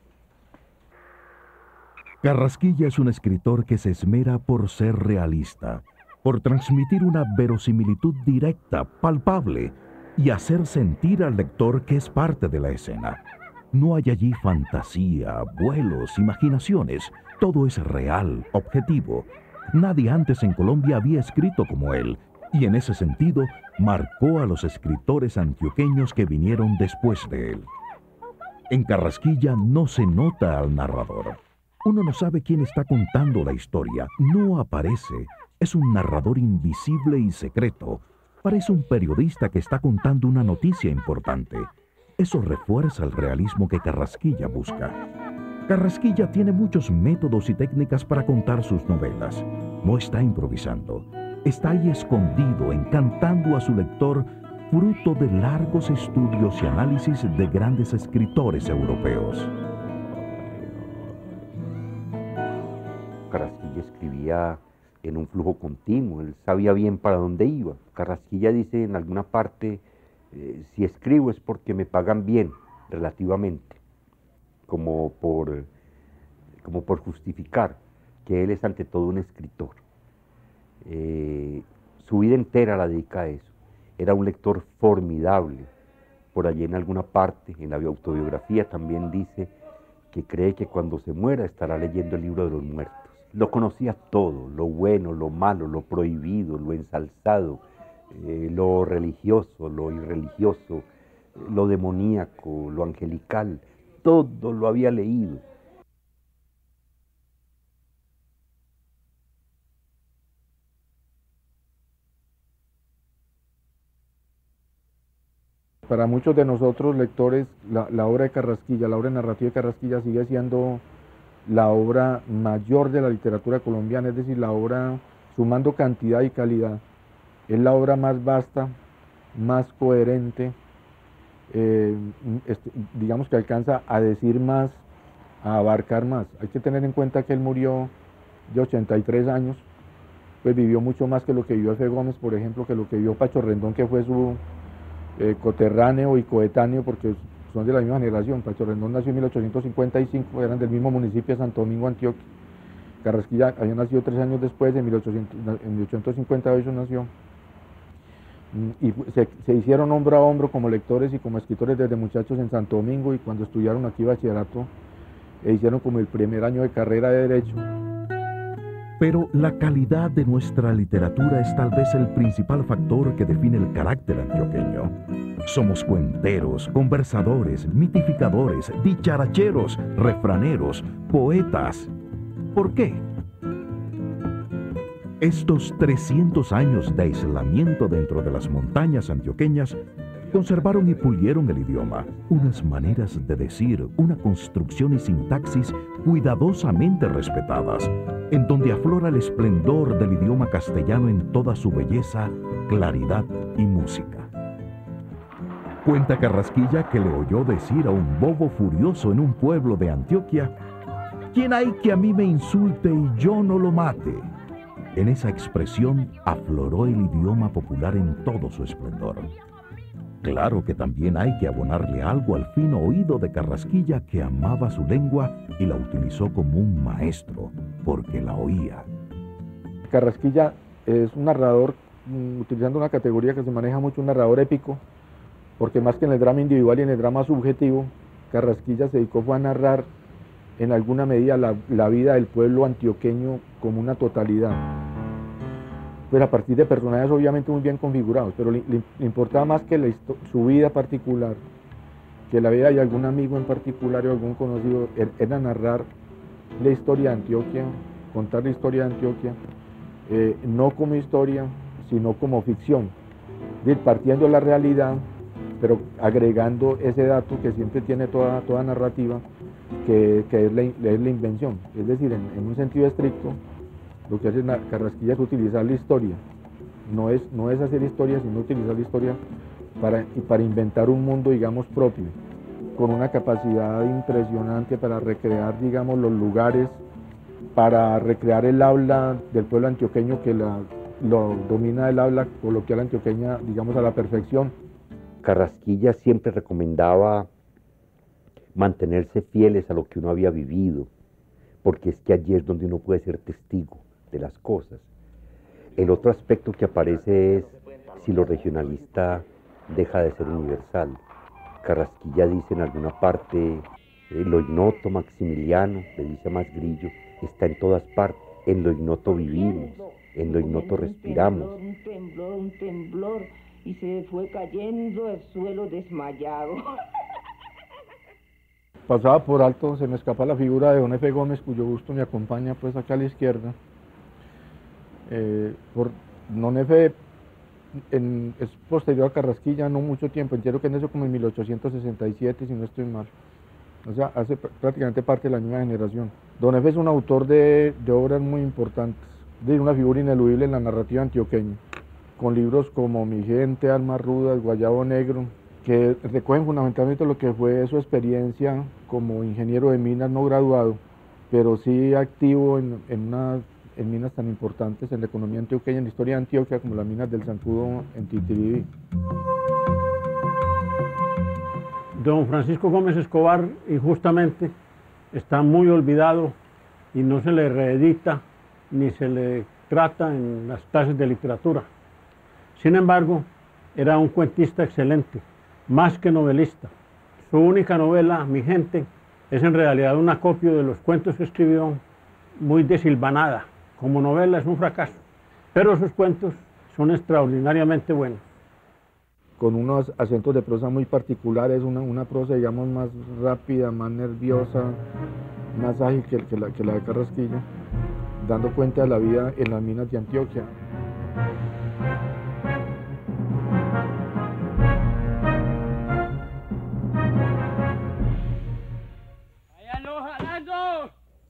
Carrasquilla es un escritor que se esmera por ser realista, por transmitir una verosimilitud directa, palpable, y hacer sentir al lector que es parte de la escena. No hay allí fantasía, vuelos, imaginaciones. Todo es real, objetivo. Nadie antes en Colombia había escrito como él, y en ese sentido marcó a los escritores antioqueños que vinieron después de él. En Carrasquilla no se nota al narrador. Uno no sabe quién está contando la historia. No aparece. Es un narrador invisible y secreto. Parece un periodista que está contando una noticia importante. Eso refuerza el realismo que Carrasquilla busca. Carrasquilla tiene muchos métodos y técnicas para contar sus novelas. No está improvisando. Está ahí escondido, encantando a su lector, fruto de largos estudios y análisis de grandes escritores europeos. Carrasquilla escribía en un flujo continuo, él sabía bien para dónde iba. Carrasquilla dice en alguna parte, si escribo es porque me pagan bien, relativamente, como por justificar que él es ante todo un escritor. Su vida entera la dedica a eso. Era un lector formidable. Por allí en alguna parte, en la autobiografía también dice que cree que cuando se muera estará leyendo el libro de los muertos. Lo conocía todo, lo bueno, lo malo, lo prohibido, lo ensalzado, lo religioso, lo irreligioso, lo demoníaco, lo angelical, todo lo había leído. Para muchos de nosotros lectores, la obra de Carrasquilla, la obra narrativa de Carrasquilla sigue siendo la obra mayor de la literatura colombiana, es decir, la obra, sumando cantidad y calidad, es la obra más vasta, más coherente, digamos que alcanza a decir más, a abarcar más. Hay que tener en cuenta que él murió de 83 años, pues vivió mucho más que lo que vivió Efe Gómez, por ejemplo, que lo que vivió Pacho Rendón, que fue su coterráneo y coetáneo, porque son de la misma generación. Pacho Rendón nació en 1855, eran del mismo municipio de Santo Domingo, Antioquia. Carrasquilla había nacido 3 años después, en 1858 nació. Y se hicieron hombro a hombro como lectores y como escritores desde muchachos en Santo Domingo, y cuando estudiaron aquí bachillerato, hicieron como el primer año de carrera de Derecho. Pero la calidad de nuestra literatura es tal vez el principal factor que define el carácter antioqueño. Somos cuenteros, conversadores, mitificadores, dicharacheros, refraneros, poetas. ¿Por qué? Estos 300 años de aislamiento dentro de las montañas antioqueñas Conservaron y pulieron el idioma, unas maneras de decir, una construcción y sintaxis cuidadosamente respetadas, en donde aflora el esplendor del idioma castellano en toda su belleza, claridad y música. Cuenta Carrasquilla que le oyó decir a un bobo furioso en un pueblo de Antioquia: ¿quién hay que a mí me insulte y yo no lo mate? En esa expresión afloró el idioma popular en todo su esplendor. Claro que también hay que abonarle algo al fino oído de Carrasquilla, que amaba su lengua y la utilizó como un maestro, porque la oía. Carrasquilla es un narrador, utilizando una categoría que se maneja mucho, un narrador épico, porque más que en el drama individual y en el drama subjetivo, Carrasquilla se dedicó a narrar en alguna medida la vida del pueblo antioqueño como una totalidad. Pues a partir de personajes obviamente muy bien configurados, pero le importaba más que su vida particular, que la vida de algún amigo en particular o algún conocido, era narrar la historia de Antioquia, contar la historia de Antioquia, no como historia, sino como ficción, partiendo de la realidad, pero agregando ese dato que siempre tiene toda narrativa, que es la invención. Es decir, en un sentido estricto, lo que hace Carrasquilla es utilizar la historia. No es hacer historia, sino utilizar la historia para inventar un mundo, digamos, propio, con una capacidad impresionante para recrear, digamos, los lugares, para recrear el habla del pueblo antioqueño, que lo domina el habla coloquial antioqueña, digamos, a la perfección. Carrasquilla siempre recomendaba mantenerse fieles a lo que uno había vivido, porque es que allí es donde uno puede ser testigo de las cosas. El otro aspecto que aparece es si lo regionalista deja de ser universal. Carrasquilla dice en alguna parte, lo ignoto, Maximiliano, le dice a Masgrillo, está en todas partes. En lo ignoto vivimos, en lo ignoto respiramos. Un temblor, y se fue cayendo al suelo desmayado. Pasaba por alto, se me escapa la figura de don Efe Gómez, cuyo gusto me acompaña pues acá a la izquierda. Don Efe es posterior a Carrasquilla, no mucho tiempo, entiendo que nació como en 1867, si no estoy mal. O sea, hace prácticamente parte de la misma generación. Don Efe es un autor de obras muy importantes, de una figura ineludible en la narrativa antioqueña, con libros como Mi gente, Almas rudas, Guayabo negro, que recogen fundamentalmente lo que fue su experiencia como ingeniero de minas no graduado, pero sí activo en minas tan importantes en la economía antioqueña, en la historia de Antioquia, como las minas del Zancudo en Titiribí. Don Francisco Gómez Escobar, injustamente, está muy olvidado y no se le reedita ni se le trata en las clases de literatura. Sin embargo, era un cuentista excelente, más que novelista. Su única novela, Mi gente, es en realidad un acopio de los cuentos que escribió, muy desilvanada. Como novela es un fracaso, pero sus cuentos son extraordinariamente buenos. Con unos acentos de prosa muy particulares, una prosa, digamos, más rápida, más nerviosa, más ágil que la de Carrasquilla, dando cuenta de la vida en las minas de Antioquia.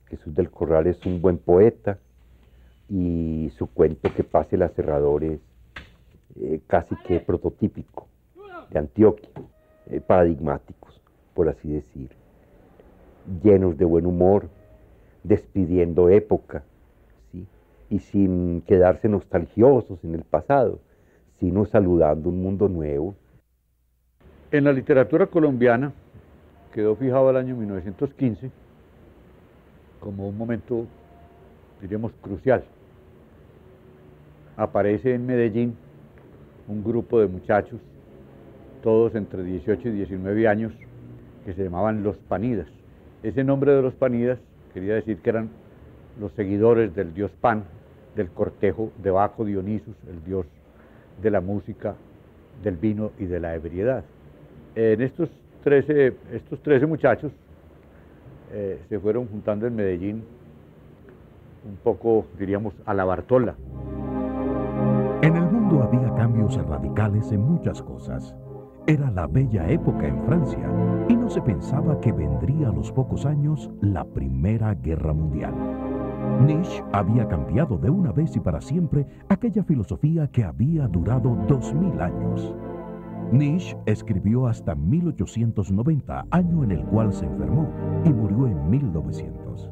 Jesús del Corral es un buen poeta y su cuento Que pase el aserrador es casi que prototípico de Antioquia, paradigmáticos, por así decir, llenos de buen humor, despidiendo época, ¿sí? Y sin quedarse nostalgiosos en el pasado, sino saludando un mundo nuevo. En la literatura colombiana quedó fijado el año 1915 como un momento, diríamos, crucial. Aparece en Medellín un grupo de muchachos, todos entre 18 y 19 años, que se llamaban Los Panidas. Ese nombre de Los Panidas quería decir que eran los seguidores del dios Pan, del cortejo de Baco Dionisos, el dios de la música, del vino y de la ebriedad. En estos 13 muchachos se fueron juntando en Medellín un poco, diríamos, a la Bartola. En el mundo había cambios radicales en muchas cosas. Era la bella época en Francia y no se pensaba que vendría a los pocos años la Primera Guerra Mundial. Nietzsche había cambiado de una vez y para siempre aquella filosofía que había durado 2000 años. Nietzsche escribió hasta 1890, año en el cual se enfermó, y murió en 1900.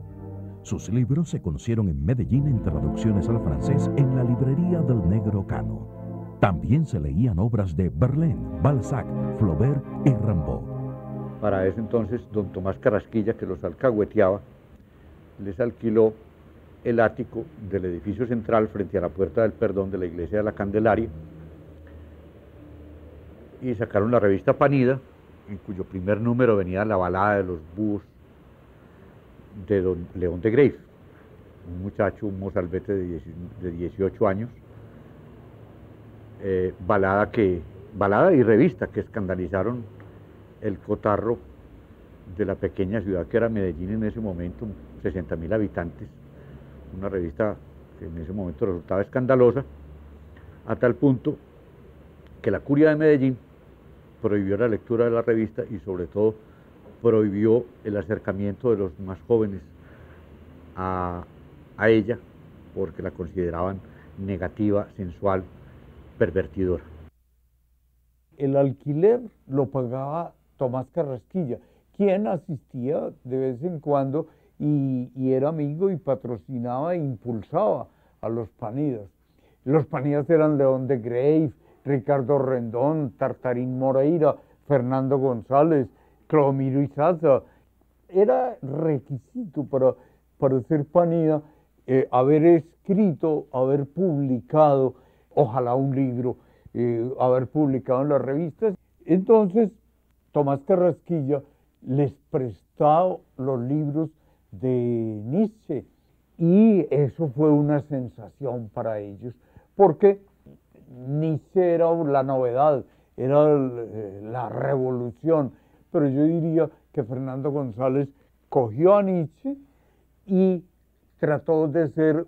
Sus libros se conocieron en Medellín en traducciones al francés en la librería del Negro Cano. También se leían obras de Verlaine, Balzac, Flaubert y Rimbaud. Para ese entonces, don Tomás Carrasquilla, que los alcahueteaba, les alquiló el ático del edificio central frente a la Puerta del Perdón de la Iglesia de la Candelaria y sacaron la revista Panida, en cuyo primer número venía la balada de los búhos de don León de Greiff, un muchacho, un mozalbete de 18 años, balada y revista que escandalizaron el cotarro de la pequeña ciudad que era Medellín en ese momento, 60.000 habitantes, una revista que en ese momento resultaba escandalosa, a tal punto que la curia de Medellín prohibió la lectura de la revista y sobre todo prohibió el acercamiento de los más jóvenes a ella porque la consideraban negativa, sensual, pervertidora. El alquiler lo pagaba Tomás Carrasquilla, quien asistía de vez en cuando y era amigo y patrocinaba e impulsaba a los Panidas. Los Panidas eran León de Greiff, Ricardo Rendón, Tartarín Moreira, Fernando González, Clomiro Izaza. Era requisito para ser Panida haber escrito, haber publicado, ojalá un libro, haber publicado en las revistas. Entonces, Tomás Carrasquilla les prestaba los libros de Nietzsche y eso fue una sensación para ellos, porque Nietzsche era la novedad, era la revolución, pero yo diría que Fernando González cogió a Nietzsche y trató de ser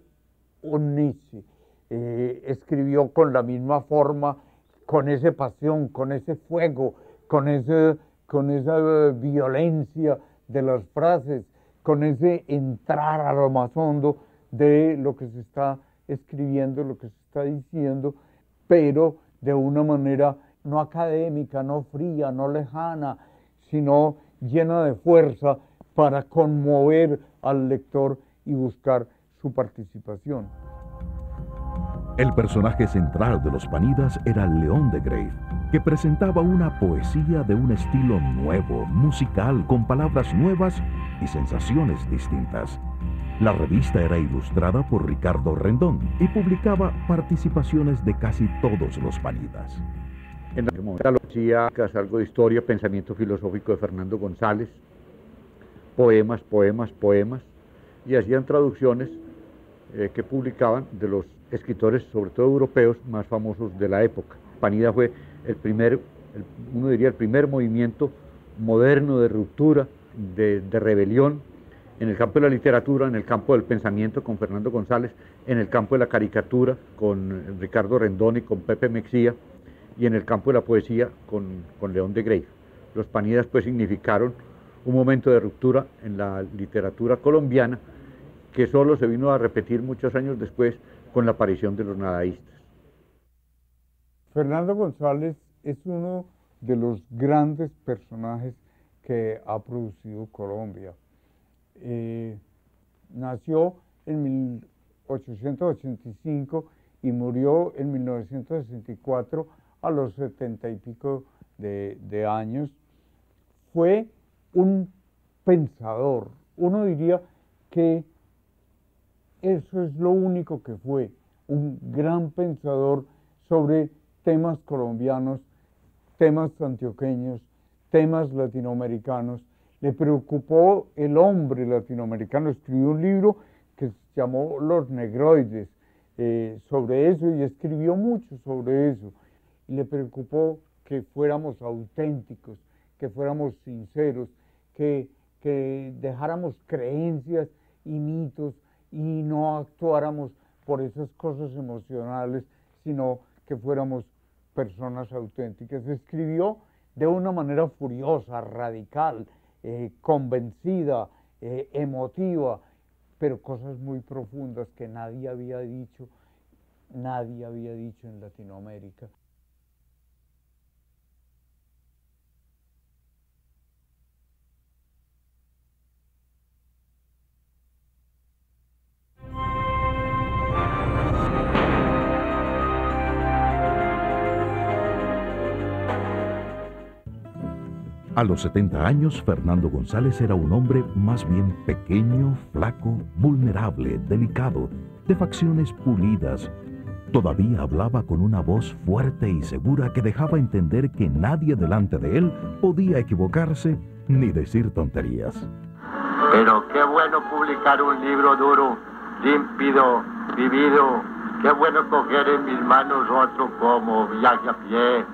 un Nietzsche. Escribió con la misma forma, con esa pasión, con ese fuego, con esa violencia de las frases, con ese entrar a lo más hondo de lo que se está escribiendo, lo que se está diciendo, pero de una manera no académica, no fría, no lejana, sino llena de fuerza para conmover al lector y buscar su participación. El personaje central de los Panidas era León de Greiff, que presentaba una poesía de un estilo nuevo, musical, con palabras nuevas y sensaciones distintas. La revista era ilustrada por Ricardo Rendón y publicaba participaciones de casi todos los Panidas. En aquel momento la poesía, algo de historia, pensamiento filosófico de Fernando González, poemas, y hacían traducciones que publicaban de los escritores, sobre todo europeos, más famosos de la época. Panida fue el primer movimiento moderno de ruptura, de rebelión, en el campo de la literatura, en el campo del pensamiento con Fernando González, en el campo de la caricatura con Ricardo Rendón y con Pepe Mexía, y en el campo de la poesía con León de Greiff. Los Panidas pues significaron un momento de ruptura en la literatura colombiana que solo se vino a repetir muchos años después con la aparición de los nadaístas. Fernando González es uno de los grandes personajes que ha producido Colombia. Nació en 1885 y murió en 1964 a los 70 y pico de años. Fue un pensador, uno diría que eso es lo único que fue, un gran pensador sobre temas colombianos, temas antioqueños, temas latinoamericanos. Le preocupó el hombre latinoamericano, escribió un libro que se llamó Los Negroides, sobre eso, y escribió mucho sobre eso. Y le preocupó que fuéramos auténticos, que fuéramos sinceros, que dejáramos creencias y mitos y no actuáramos por esas cosas emocionales, sino que fuéramos personas auténticas. Escribió de una manera furiosa, radical, convencida, emotiva, pero cosas muy profundas que nadie había dicho en Latinoamérica. A los 70 años, Fernando González era un hombre más bien pequeño, flaco, vulnerable, delicado, de facciones pulidas. Todavía hablaba con una voz fuerte y segura que dejaba entender que nadie delante de él podía equivocarse ni decir tonterías. Pero qué bueno publicar un libro duro, límpido, vivido. Qué bueno coger en mis manos otro como Viaje a pie,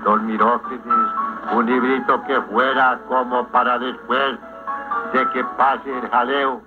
Don Mirócrates, un librito que fuera como para después de que pase el jaleo.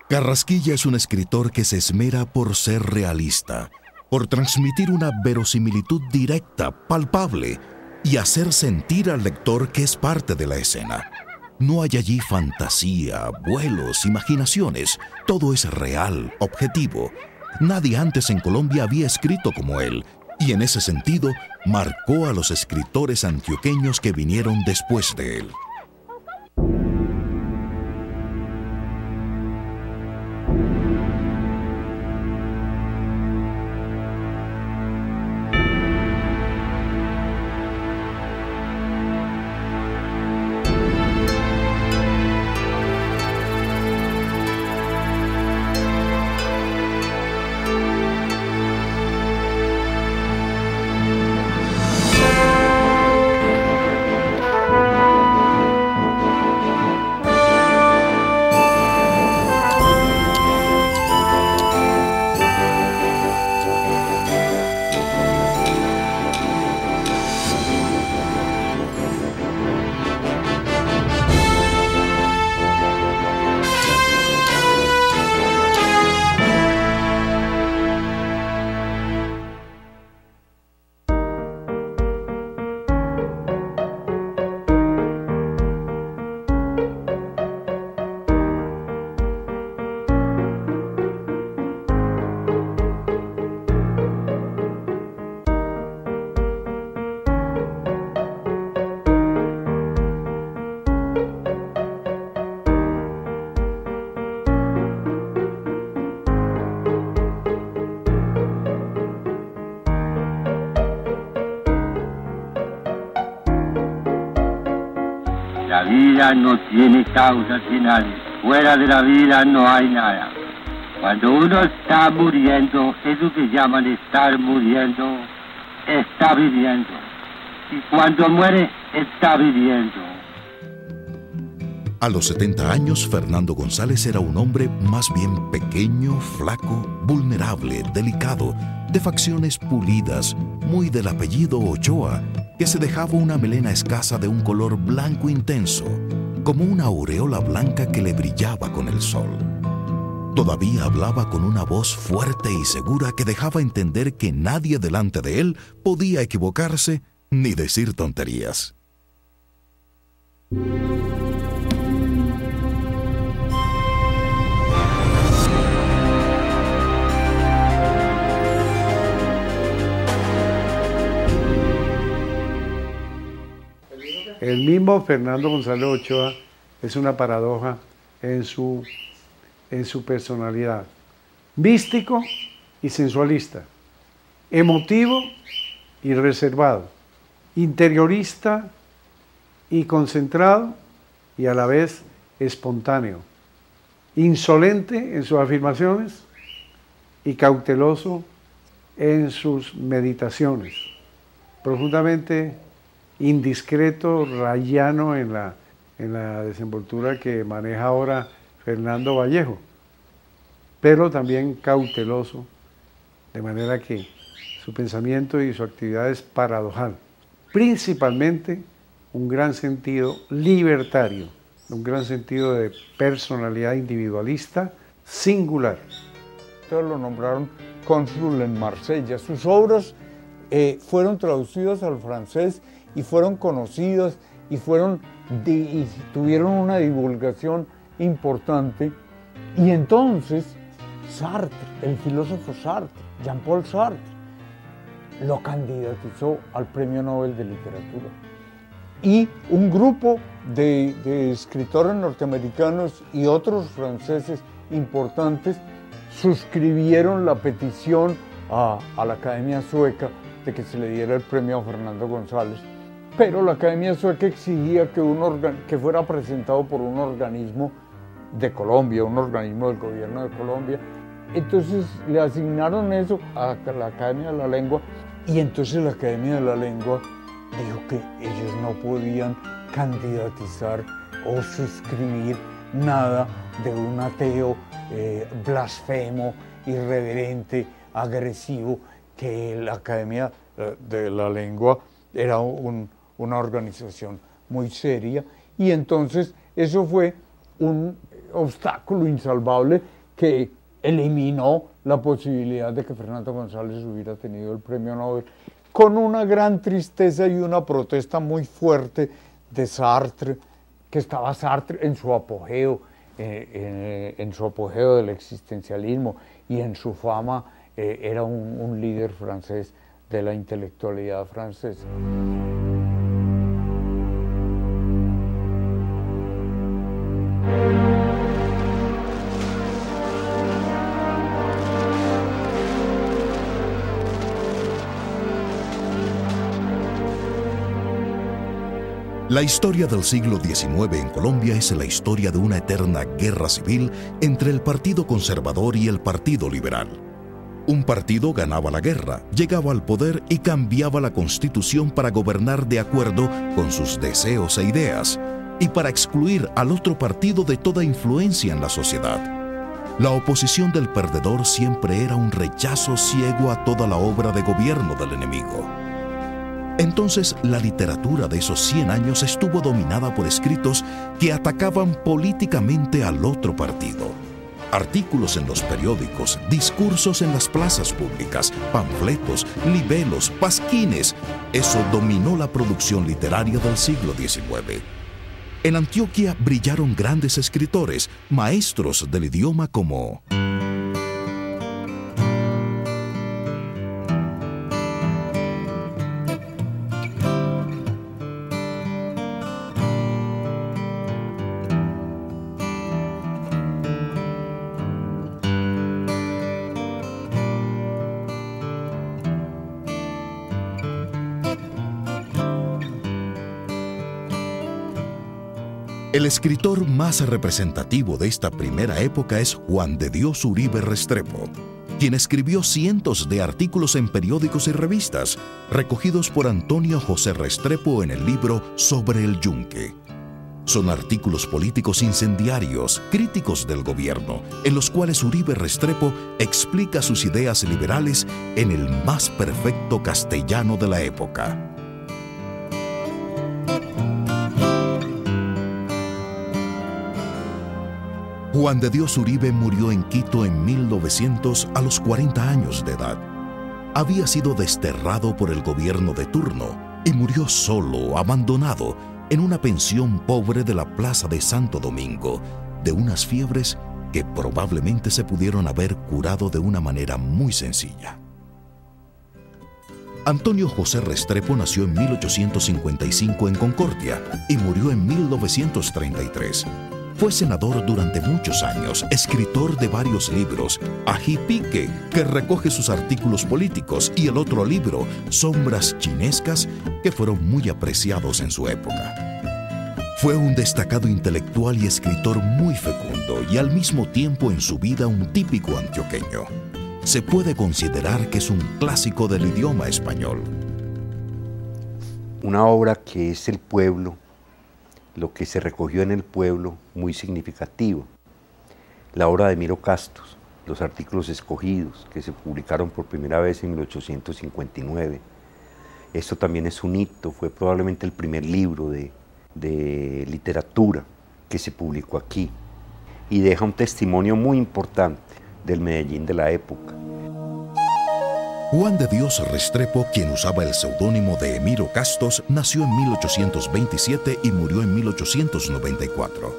Carrasquilla es un escritor que se esmera por ser realista, por transmitir una verosimilitud directa, palpable, y hacer sentir al lector que es parte de la escena. No hay allí fantasía, vuelos, imaginaciones. Todo es real, objetivo. Nadie antes en Colombia había escrito como él, y en ese sentido marcó a los escritores antioqueños que vinieron después de él. La vida no tiene causas finales. Fuera de la vida no hay nada. Cuando uno está muriendo, eso que llaman estar muriendo, está viviendo. Y cuando muere, está viviendo. A los 70 años, Fernando González era un hombre más bien pequeño, flaco, vulnerable, delicado, de facciones pulidas, muy del apellido Ochoa, que se dejaba una melena escasa de un color blanco intenso, como una aureola blanca que le brillaba con el sol. Todavía hablaba con una voz fuerte y segura que dejaba entender que nadie delante de él podía equivocarse ni decir tonterías. El mismo Fernando González Ochoa es una paradoja en su personalidad. Místico y sensualista, emotivo y reservado, interiorista y concentrado y a la vez espontáneo, insolente en sus afirmaciones y cauteloso en sus meditaciones, profundamente indiscreto, rayano en la desenvoltura que maneja ahora Fernando Vallejo, pero también cauteloso, de manera que su pensamiento y su actividad es paradojal. Principalmente un gran sentido libertario, un gran sentido de personalidad individualista singular. Entonces lo nombraron cónsul en Marsella. Sus obras fueron traducidas al francés y fueron conocidas y tuvieron una divulgación importante. Y entonces Sartre, el filósofo Sartre, Jean-Paul Sartre, lo candidatizó al Premio Nobel de Literatura. Y un grupo de escritores norteamericanos y otros franceses importantes suscribieron la petición a la Academia Sueca de que se le diera el premio a Fernando González. Pero la Academia Sueca exigía que fuera presentado por un organismo de Colombia, un organismo del gobierno de Colombia. Entonces le asignaron eso a la Academia de la Lengua y entonces la Academia de la Lengua dijo que ellos no podían candidatizar o suscribir nada de un ateo blasfemo, irreverente, agresivo, que la Academia de la Lengua era una organización muy seria, y entonces eso fue un obstáculo insalvable que eliminó la posibilidad de que Fernando González hubiera tenido el premio Nobel, con una gran tristeza y una protesta muy fuerte de Sartre, que estaba Sartre en su apogeo, en su apogeo del existencialismo y en su fama, era un líder francés de la intelectualidad francesa. La historia del siglo XIX en Colombia es la historia de una eterna guerra civil entre el Partido Conservador y el Partido Liberal. Un partido ganaba la guerra, llegaba al poder y cambiaba la Constitución para gobernar de acuerdo con sus deseos e ideas, y para excluir al otro partido de toda influencia en la sociedad. La oposición del perdedor siempre era un rechazo ciego a toda la obra de gobierno del enemigo. Entonces, la literatura de esos 100 años estuvo dominada por escritos que atacaban políticamente al otro partido. Artículos en los periódicos, discursos en las plazas públicas, panfletos, libelos, pasquines. Eso dominó la producción literaria del siglo XIX. En Antioquia brillaron grandes escritores, maestros del idioma como El escritor más representativo de esta primera época es Juan de Dios Uribe Restrepo, quien escribió cientos de artículos en periódicos y revistas, recogidos por Antonio José Restrepo en el libro Sobre el Yunque. Son artículos políticos incendiarios, críticos del gobierno, en los cuales Uribe Restrepo explica sus ideas liberales en el más perfecto castellano de la época. Juan de Dios Uribe murió en Quito en 1900 a los 40 años de edad. Había sido desterrado por el gobierno de turno y murió solo, abandonado, en una pensión pobre de la Plaza de Santo Domingo, de unas fiebres que probablemente se pudieron haber curado de una manera muy sencilla. Antonio José Restrepo nació en 1855 en Concordia y murió en 1933. Fue senador durante muchos años, escritor de varios libros, Ajipique, que recoge sus artículos políticos, y el otro libro, Sombras Chinescas, que fueron muy apreciados en su época. Fue un destacado intelectual y escritor muy fecundo y al mismo tiempo en su vida un típico antioqueño. Se puede considerar que es un clásico del idioma español. Una obra que es el pueblo, lo que se recogió en el pueblo, muy significativo. La obra de Emiro Castos, los artículos escogidos, que se publicaron por primera vez en 1859. Esto también es un hito, fue probablemente el primer libro de literatura que se publicó aquí y deja un testimonio muy importante del Medellín de la época. Juan de Dios Restrepo, quien usaba el seudónimo de Emiro Castos, nació en 1827 y murió en 1894.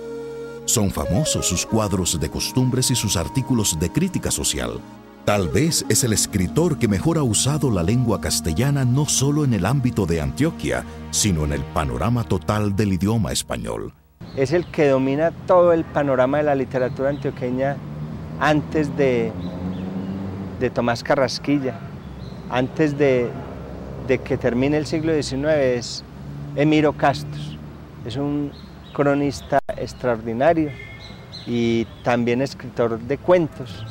Son famosos sus cuadros de costumbres y sus artículos de crítica social. Tal vez es el escritor que mejor ha usado la lengua castellana no solo en el ámbito de Antioquia, sino en el panorama total del idioma español. Es el que domina todo el panorama de la literatura antioqueña antes de Tomás Carrasquilla. Antes de que termine el siglo XIX es Emiro Castos. Es un cronista extraordinario y también escritor de cuentos.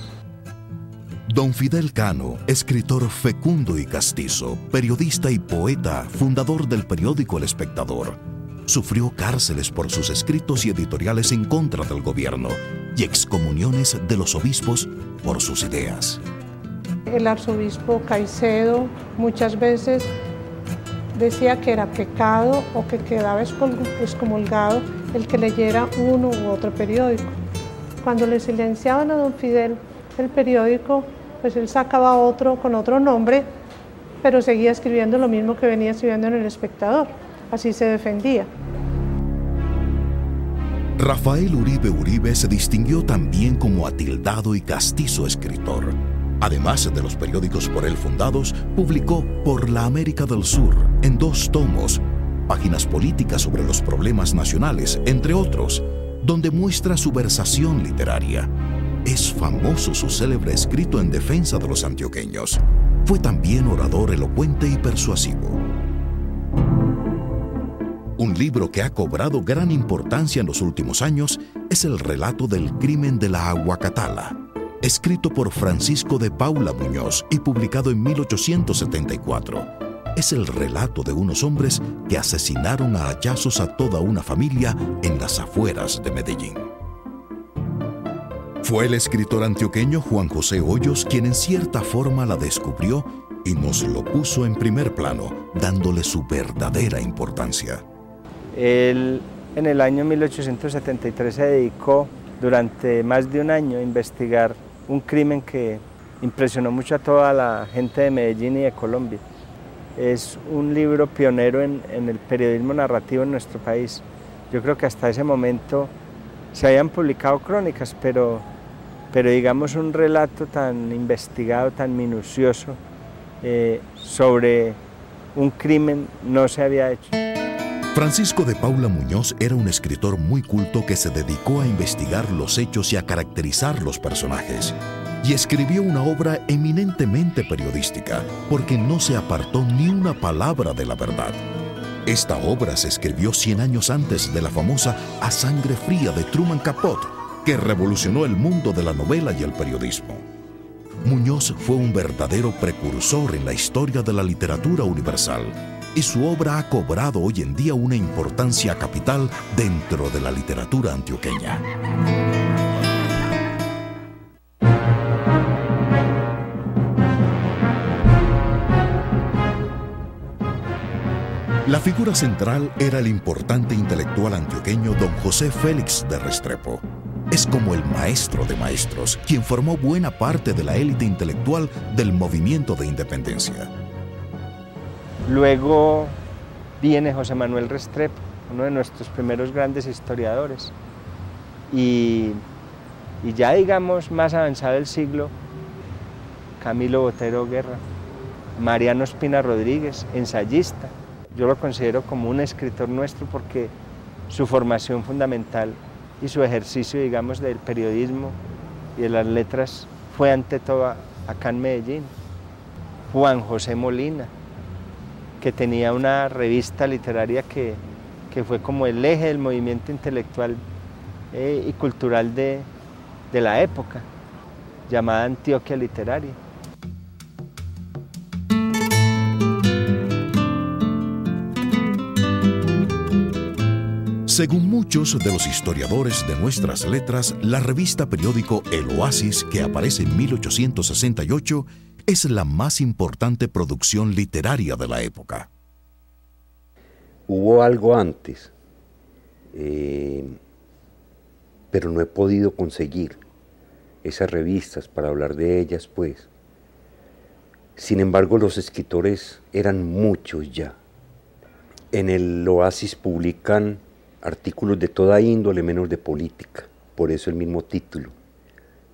Don Fidel Cano, escritor fecundo y castizo, periodista y poeta, fundador del periódico El Espectador, sufrió cárceles por sus escritos y editoriales en contra del gobierno y excomuniones de los obispos por sus ideas. El arzobispo Caicedo muchas veces decía que era pecado o que quedaba excomulgado el que leyera uno u otro periódico. Cuando le silenciaban a don Fidel el periódico, pues él sacaba otro con otro nombre, pero seguía escribiendo lo mismo que venía escribiendo en El Espectador. Así se defendía. Rafael Uribe Uribe se distinguió también como atildado y castizo escritor. Además de los periódicos por él fundados, publicó Por la América del Sur, en 2 tomos, páginas políticas sobre los problemas nacionales, entre otros, donde muestra su versación literaria. Es famoso su célebre escrito en defensa de los antioqueños. Fue también orador elocuente y persuasivo. Un libro que ha cobrado gran importancia en los últimos años es el relato del crimen de la Aguacatala, escrito por Francisco de Paula Muñoz y publicado en 1874. Es el relato de unos hombres que asesinaron a hachazos a toda una familia en las afueras de Medellín. Fue el escritor antioqueño Juan José Hoyos quien en cierta forma la descubrió y nos lo puso en primer plano, dándole su verdadera importancia. Él en el año 1873 se dedicó durante más de un año a investigar un crimen que impresionó mucho a toda la gente de Medellín y de Colombia. Es un libro pionero en el periodismo narrativo en nuestro país. Yo creo que hasta ese momento se habían publicado crónicas, pero digamos un relato tan investigado, tan minucioso sobre un crimen no se había hecho. Francisco de Paula Muñoz era un escritor muy culto que se dedicó a investigar los hechos y a caracterizar los personajes. Y escribió una obra eminentemente periodística, porque no se apartó ni una palabra de la verdad. Esta obra se escribió 100 años antes de la famosa A Sangre Fría de Truman Capote, que revolucionó el mundo de la novela y el periodismo. Muñoz fue un verdadero precursor en la historia de la literatura universal, y su obra ha cobrado hoy en día una importancia capital dentro de la literatura antioqueña. La figura central era el importante intelectual antioqueño don José Félix de Restrepo. Es como el maestro de maestros, quien formó buena parte de la élite intelectual del movimiento de independencia. Luego viene José Manuel Restrepo, uno de nuestros primeros grandes historiadores. Y ya digamos más avanzado el siglo, Camilo Botero Guerra. Mariano Espina Rodríguez, ensayista. Yo lo considero como un escritor nuestro porque su formación fundamental y su ejercicio, digamos, del periodismo y de las letras fue ante todo acá en Medellín. Juan José Molina, que tenía una revista literaria que fue como el eje del movimiento intelectual y cultural de la época, llamada Antioquia Literaria. Según muchos de los historiadores de nuestras letras, la revista periódico El Oasis, que aparece en 1868, es la más importante producción literaria de la época. Hubo algo antes, pero no he podido conseguir esas revistas para hablar de ellas, pues. Sin embargo, los escritores eran muchos ya. En el Oasis publican artículos de toda índole menos de política, por eso el mismo título.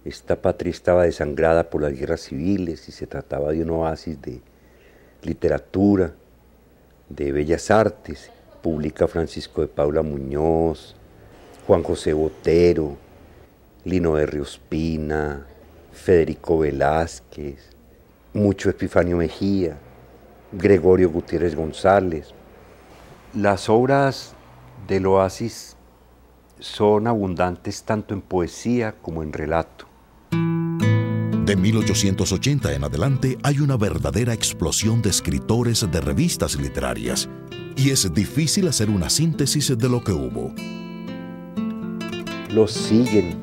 Esta patria estaba desangrada por las guerras civiles y se trataba de un oasis de literatura, de bellas artes. Publica Francisco de Paula Muñoz, Juan José Botero, Lino de Riospina, Federico Velázquez, mucho Epifanio Mejía, Gregorio Gutiérrez González. Las obras del Oasis son abundantes tanto en poesía como en relato. De 1880 en adelante hay una verdadera explosión de escritores de revistas literarias y es difícil hacer una síntesis de lo que hubo. Los siguen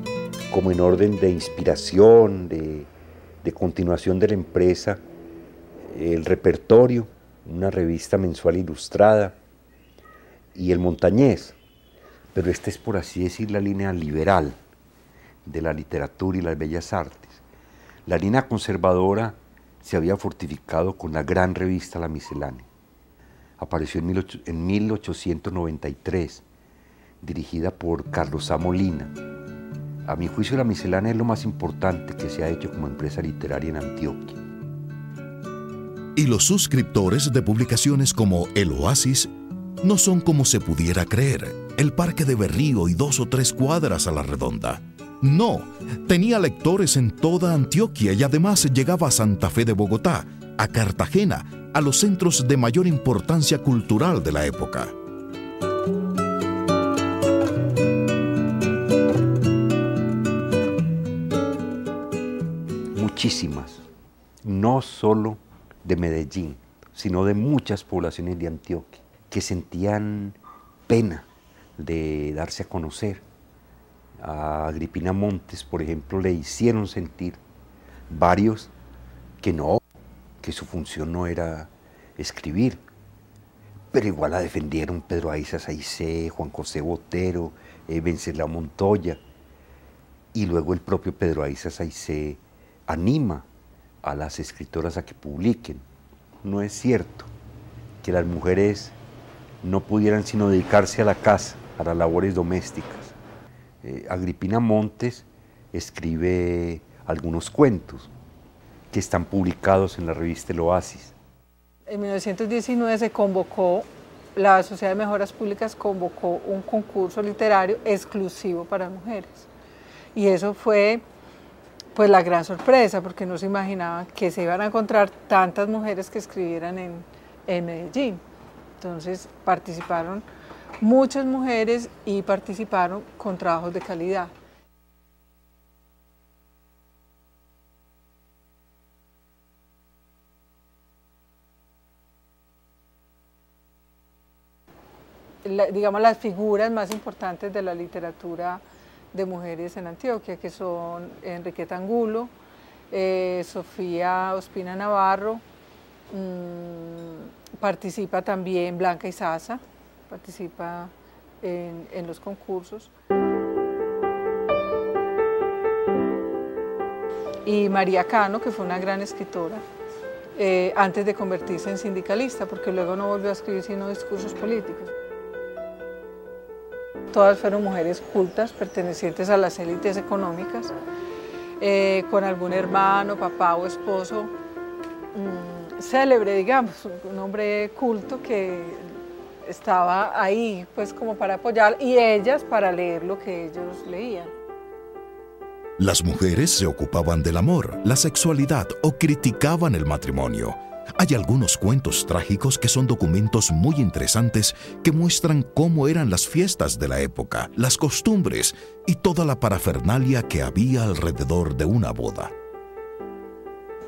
como en orden de inspiración, de continuación de la empresa, El Repertorio, una revista mensual ilustrada, y El Montañés, pero esta es, por así decir, la línea liberal de la literatura y las bellas artes. La línea conservadora se había fortificado con la gran revista La Miscelánea. Apareció en 1893, dirigida por Carlos A. Molina. A mi juicio, La Miscelánea es lo más importante que se ha hecho como empresa literaria en Antioquia. Y los suscriptores de publicaciones como El Oasis no son como se pudiera creer, el Parque de Berrío y 2 o 3 cuadras a la redonda. No, tenía lectores en toda Antioquia y además llegaba a Santa Fe de Bogotá, a Cartagena, a los centros de mayor importancia cultural de la época. Muchísimas, no solo de Medellín, sino de muchas poblaciones de Antioquia, que sentían pena de darse a conocer. A Agripina Montes, por ejemplo, le hicieron sentir varios que su función no era escribir, pero igual la defendieron Pedro Aiza Saicé, Juan José Botero, Venceslao Montoya, y luego el propio Pedro Aiza Saicé anima a las escritoras a que publiquen. No es cierto que las mujeres no pudieran sino dedicarse a la casa, a las labores domésticas. Agripina Montes escribe algunos cuentos que están publicados en la revista El Oasis. En 1919 se convocó, la Sociedad de Mejoras Públicas convocó un concurso literario exclusivo para mujeres. Y eso fue pues la gran sorpresa, porque no se imaginaban que se iban a encontrar tantas mujeres que escribieran en Medellín. Entonces participaron muchas mujeres y participaron con trabajos de calidad. Digamos, las figuras más importantes de la literatura de mujeres en Antioquia, que son Enriqueta Angulo, Sofía Ospina Navarro, participa también Blanca Izaza, participa en los concursos. Y María Cano, que fue una gran escritora, antes de convertirse en sindicalista, porque luego no volvió a escribir sino discursos políticos. Todas fueron mujeres cultas, pertenecientes a las élites económicas, con algún hermano, papá o esposo célebre, digamos, un hombre culto que estaba ahí pues como para apoyar y ellas para leer lo que ellos leían. Las mujeres se ocupaban del amor, la sexualidad o criticaban el matrimonio. Hay algunos cuentos trágicos que son documentos muy interesantes que muestran cómo eran las fiestas de la época, las costumbres y toda la parafernalia que había alrededor de una boda.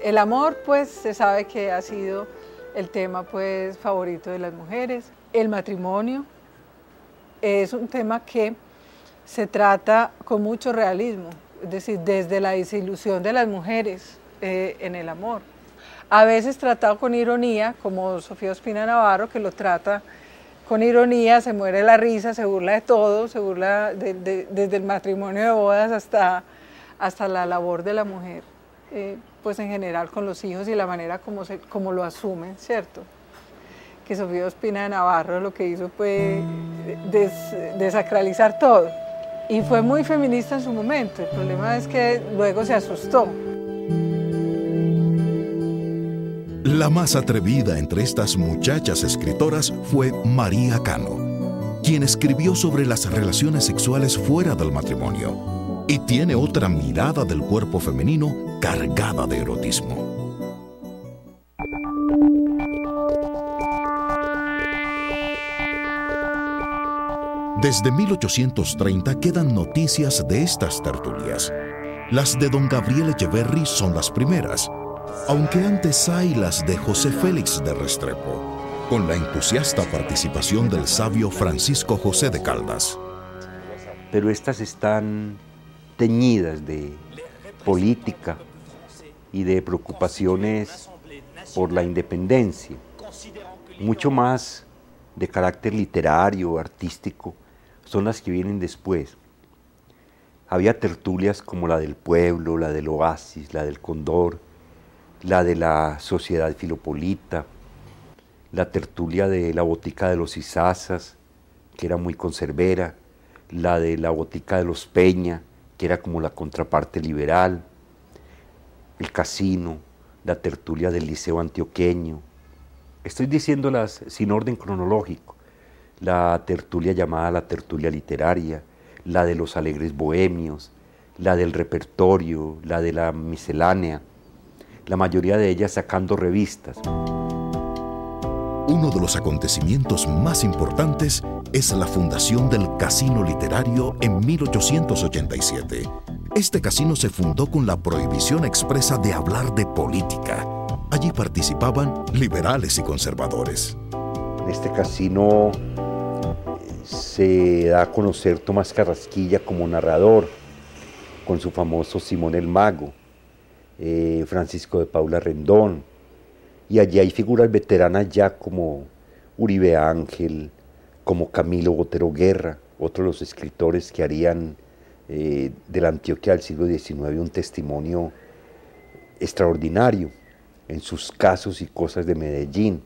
El amor, pues, se sabe que ha sido el tema, pues, favorito de las mujeres. El matrimonio es un tema que se trata con mucho realismo, es decir, desde la desilusión de las mujeres en el amor. A veces tratado con ironía, como Sofía Ospina Navarro, que lo trata con ironía, se muere la risa, se burla de todo, se burla desde el matrimonio de bodas hasta la labor de la mujer, pues en general con los hijos y la manera como lo asumen, ¿cierto? Que Sofía Ospina Navarro lo que hizo fue desacralizar todo. Y fue muy feminista en su momento, el problema es que luego se asustó. La más atrevida entre estas muchachas escritoras fue María Cano, quien escribió sobre las relaciones sexuales fuera del matrimonio y tiene otra mirada del cuerpo femenino cargada de erotismo. Desde 1830 quedan noticias de estas tertulias. Las de don Gabriel Echeverri son las primeras, aunque antes hay las de José Félix de Restrepo, con la entusiasta participación del sabio Francisco José de Caldas. Pero estas están teñidas de política y de preocupaciones por la independencia, mucho más de carácter literario, artístico, son las que vienen después. Había tertulias como la del Pueblo, la del Oasis, la del Condor, la de la Sociedad Filopolita, la tertulia de la Botica de los Isazas, que era muy conservera, la de la Botica de los Peña, que era como la contraparte liberal, el Casino, la tertulia del Liceo Antioqueño. Estoy diciéndolas sin orden cronológico. La tertulia llamada la tertulia literaria, la de los alegres bohemios, la del repertorio, la de la miscelánea, la mayoría de ellas sacando revistas. Uno de los acontecimientos más importantes es la fundación del Casino Literario en 1887. Este casino se fundó con la prohibición expresa de hablar de política. Allí participaban liberales y conservadores. En este casino se da a conocer Tomás Carrasquilla como narrador, con su famoso Simón el Mago, Francisco de Paula Rendón, y allí hay figuras veteranas ya como Uribe Ángel, como Camilo Botero Guerra, otro de los escritores que harían de la Antioquia del siglo XIX un testimonio extraordinario en sus casos y cosas de Medellín.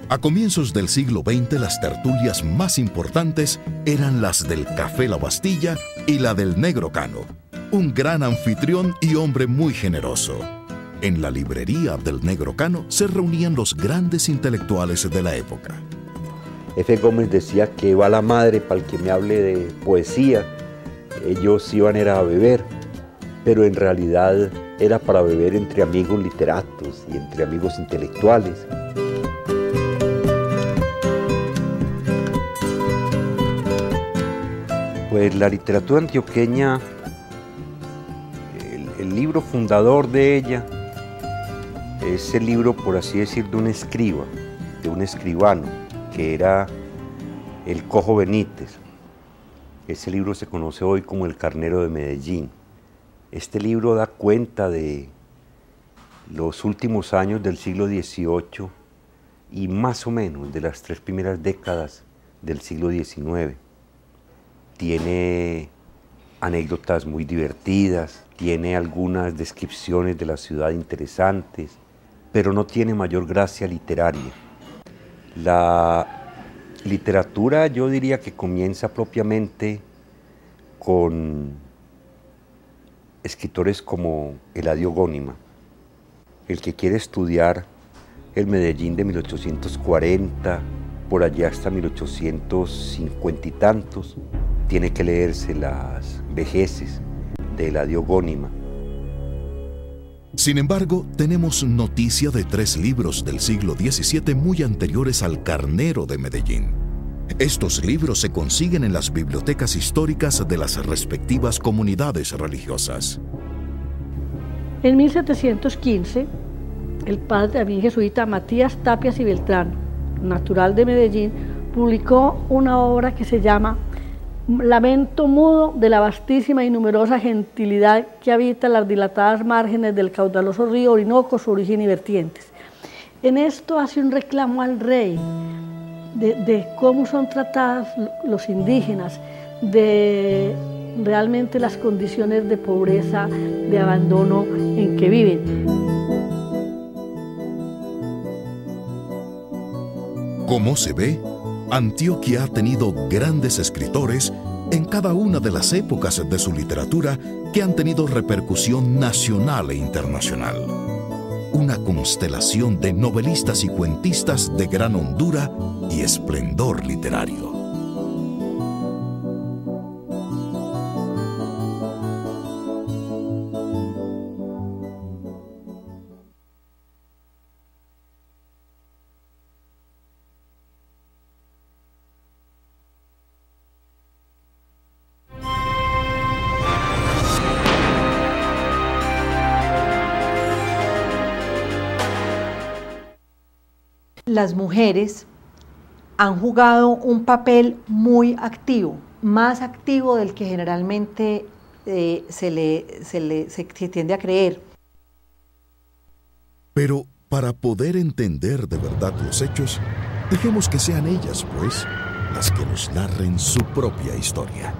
A comienzos del siglo XX, las tertulias más importantes eran las del Café La Bastilla y la del Negro Cano, un gran anfitrión y hombre muy generoso. En la librería del Negro Cano se reunían los grandes intelectuales de la época. F. Gómez decía que va la madre para el que me hable de poesía. Ellos iban a beber, pero en realidad era para beber entre amigos literatos y entre amigos intelectuales. Pues la literatura antioqueña, el libro fundador de ella, es el libro, por así decir, de un escriba, de un escribano, que era el Cojo Benítez. Ese libro se conoce hoy como El Carnero de Medellín. Este libro da cuenta de los últimos años del siglo XVIII y más o menos de las 3 primeras décadas del siglo XIX. Tiene anécdotas muy divertidas, tiene algunas descripciones de la ciudad interesantes, pero no tiene mayor gracia literaria. La literatura, yo diría que comienza propiamente con escritores como Eladio Gónima, El que quiere estudiar el Medellín de 1840, por allá hasta 1850 y tantos, tiene que leerse las Vejeces de Eladio Gónima. Sin embargo, tenemos noticia de 3 libros del siglo XVII muy anteriores al Carnero de Medellín. Estos libros se consiguen en las bibliotecas históricas de las respectivas comunidades religiosas. En 1715, el padre también jesuita Matías Tapias y Beltrán, natural de Medellín, publicó una obra que se llama Lamento mudo de la vastísima y numerosa gentilidad que habita las dilatadas márgenes del caudaloso río Orinoco, su origen y vertientes. En esto hace un reclamo al rey de cómo son tratadas los indígenas, de realmente las condiciones de pobreza, de abandono en que viven. Como se ve, Antioquia ha tenido grandes escritores en cada una de las épocas de su literatura que han tenido repercusión nacional e internacional. Una constelación de novelistas y cuentistas de gran hondura y esplendor literario. Las mujeres han jugado un papel muy activo, más activo del que generalmente se tiende a creer. Pero para poder entender de verdad los hechos, dejemos que sean ellas, pues, las que nos narren su propia historia.